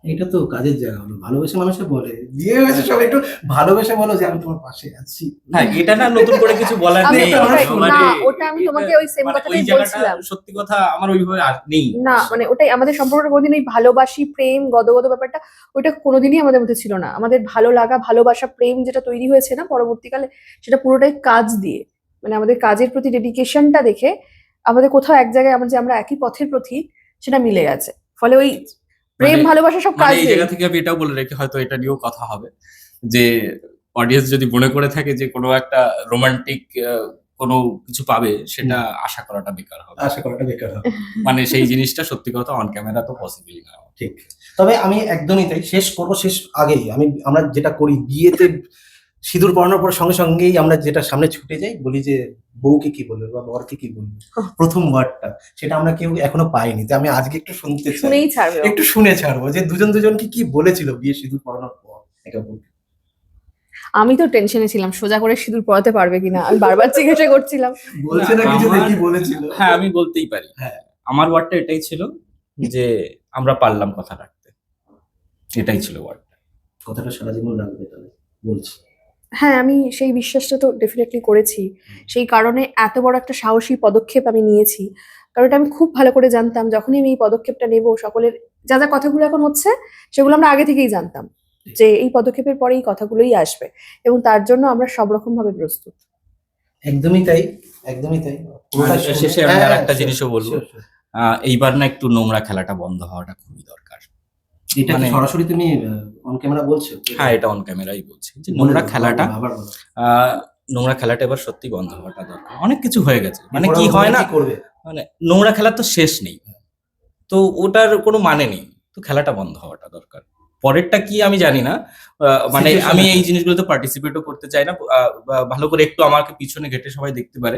এটা তো কাজের জায়গা হলো, ভালোবেসে মানুষে বলে, বিয়ে হয়েছে সব একটু ভালোবেসে বলো যে আমি তোমার পাশে আছি। হ্যাঁ, এটা না নতুন করে কিছু বলার আমি নেই। ওটাই- মানে না, ওটা আমি তোমাকে ওই same মানে কথাটাই ওই জায়গাটা বলছিলাম। সত্যি কথা আমার ওইভাবে আর নেই। না মানে ওটাই আমাদের সম্পর্কটা কোনোদিন ওই ভালোবাসি প্রেম গদগদ ব্যাপারটা ওইটা কোনোদিনই আমাদের মধ্যে ছিল না। আমাদের ভালো লাগা ভালোবাসা প্রেম যেটা তৈরি হয়েছে না পরবর্তীকালে, সেটা পুরোটাই কাজ দিয়ে, মানে আমাদের কাজের প্রতি ডেডিকেশনটা দেখে আমাদের কোথাও এক জায়গায় আমরা একই পথের প্রতি, সেটা মিলে গেছে। ফলে ওই প্রেম মানে- ভালোবাসা সব কাজ মানে এই দিয়ে। জায়গা থেকে আমি এটাও বলে রাখি, হয়তো এটা নিয়েও কথা হবে, যে অডিয়েন্স যদি মনে করে থাকে যে কোনো একটা রোমান্টিক কোনো কিছু পাবে, সেটা আশা করাটা বেকার হবে। আশা করাটা বেকার হবে। মানে সেই জিনিসটা সত্যি কথা অন ক্যামেরা তো পসিবল না। ঠিক। তবে আমি একদমই তাই, শেষ করবো, শেষ আগেই আমরা যেটা করি বিয়েতে সিঁদুর পরানোর পর সঙ্গে সঙ্গেই আমরা যেটা সামনে ছুটে যাই, বলি যে বউকে কি বলবে বা বরকে কি বলবে, প্রথম ওয়ার্ডটা সেটা আমরা কেউ এখনো পাইনি। তো আমি আজকে একটু শুনতে চাই, শুনেই ছাড়বে ও। একটু শুনে ছাড়বো যে দুজনকে কি বলেছিল বিয়ে সিঁদুর পরানোর পর একে অপরকে। আমি তো টেনশনে ছিলাম সোজা করে সিঁদুর পরাতে পারবে কিনা, আমি বারবার জিজ্ঞাসা করছিলাম। বলছে না কিছু, দেখি বলেছিল। হ্যাঁ, আমি বলতেই পারি। হ্যাঁ। আমার ওয়ার্ডটা এটাই ছিল যে আমরা পারলাম কথা রাখতে, এটাই ছিল ওয়ার্ডটা। কথাটা সারা জীবন রাখবে তাহলে, বলছি। হ্যাঁ, আমি সেই বিশ্বাসটা তো ডেফিনেটলি করেছি। সেই কারণে এত বড় একটা সাহসী পদক্ষেপ আমি নিয়েছি। কারণ এটা আমি খুব ভালো করে জানতাম যখনই আমি এই পদক্ষেপটা নেব, সকলের যা যা কথাগুলো এখন হচ্ছে সেগুলো আমরা আগে থেকেই জানতাম যে এই পদক্ষেপের পরে এই কথাগুলোই আসবে, এবং তার জন্য আমরা সব রকম ভাবে প্রস্তুত। একদমই তাই, একদমই তাই। আর শেষে আমি হ্যাঁ, আরেকটা sure, জিনিসও বলবো। sure, sure. এইবার না একটু নোংরা খেলাটা বন্ধ হওয়াটা খুবই দরকার। এটা কি মানে- সরাসরি তুমি অন ক্যামেরা বলছো? হ্যাঁ, এটা অন ক্যামেরাই বলছি যে নোংরা খেলাটা আবার বলো। নোংরা খেলাটা এবার সত্যি বন্ধ হওয়াটা দরকার। অনেক কিছু হয়ে গেছে, মানে এরপর কি আবার হয় না, কি করবে? মানে নোংরা খেলার তো শেষ নেই, তো ওটার কোনো মানে নেই, তো খেলাটা বন্ধ হওয়াটা দরকার। পরেরটা কি আমি জানি না, মানে Situation আমি আছে। এই জিনিসগুলোতে পার্টিসিপেটও করতে চাই না। ভালো করে একটু আমাকে পিছনে ঘেটে সবাই দেখতে পারে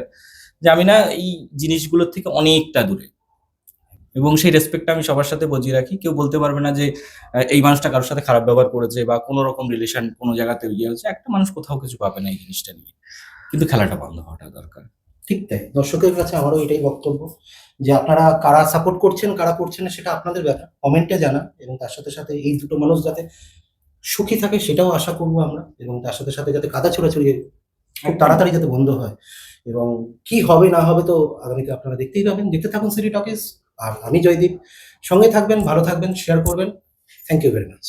যে আমি না এই জিনিসগুলোর থেকে অনেকটা দূরে, এবং সেই রেসপেক্টটা আমি সবার সাথে বজিয়ে রাখি। কেউ বলতে পারবে না যে এই মানুষটা কারোর সাথে খারাপ ব্যবহার করেছে বা কোনো রকম রিলেশন কোনো জায়গাতে ইয়ে হয়েছে। একটা মানুষ কোথাও কিছু পাবে না এই জিনিসটা নিয়ে, কিন্তু খেলাটা বন্ধ হওয়াটা দরকার। ঠিক তাই, দর্শকের কাছে আমারও এটাই বক্তব্য যে আপনারা কারা সাপোর্ট করছেন কারা করছেন না সেটা আপনাদের ব্যাপার, কমেন্টে জানান, এবং তার সাথে সাথে এই দুটো মানুষ যাতে সুখী থাকে সেটাও আশা করবো আমরা, এবং তার সাথে সাথে যাতে কাদা ছোড়াছড়ি খুব তাড়াতাড়ি যাতে বন্ধ হয়, এবং কি হবে না হবে তো আগামীতে আপনারা দেখতেই পাবেন। দেখতে থাকুন সিটি টকিজ, আর আমি জয়দীপ, সঙ্গে থাকবেন, ভালো থাকবেন, শেয়ার করবেন। Thank you very much.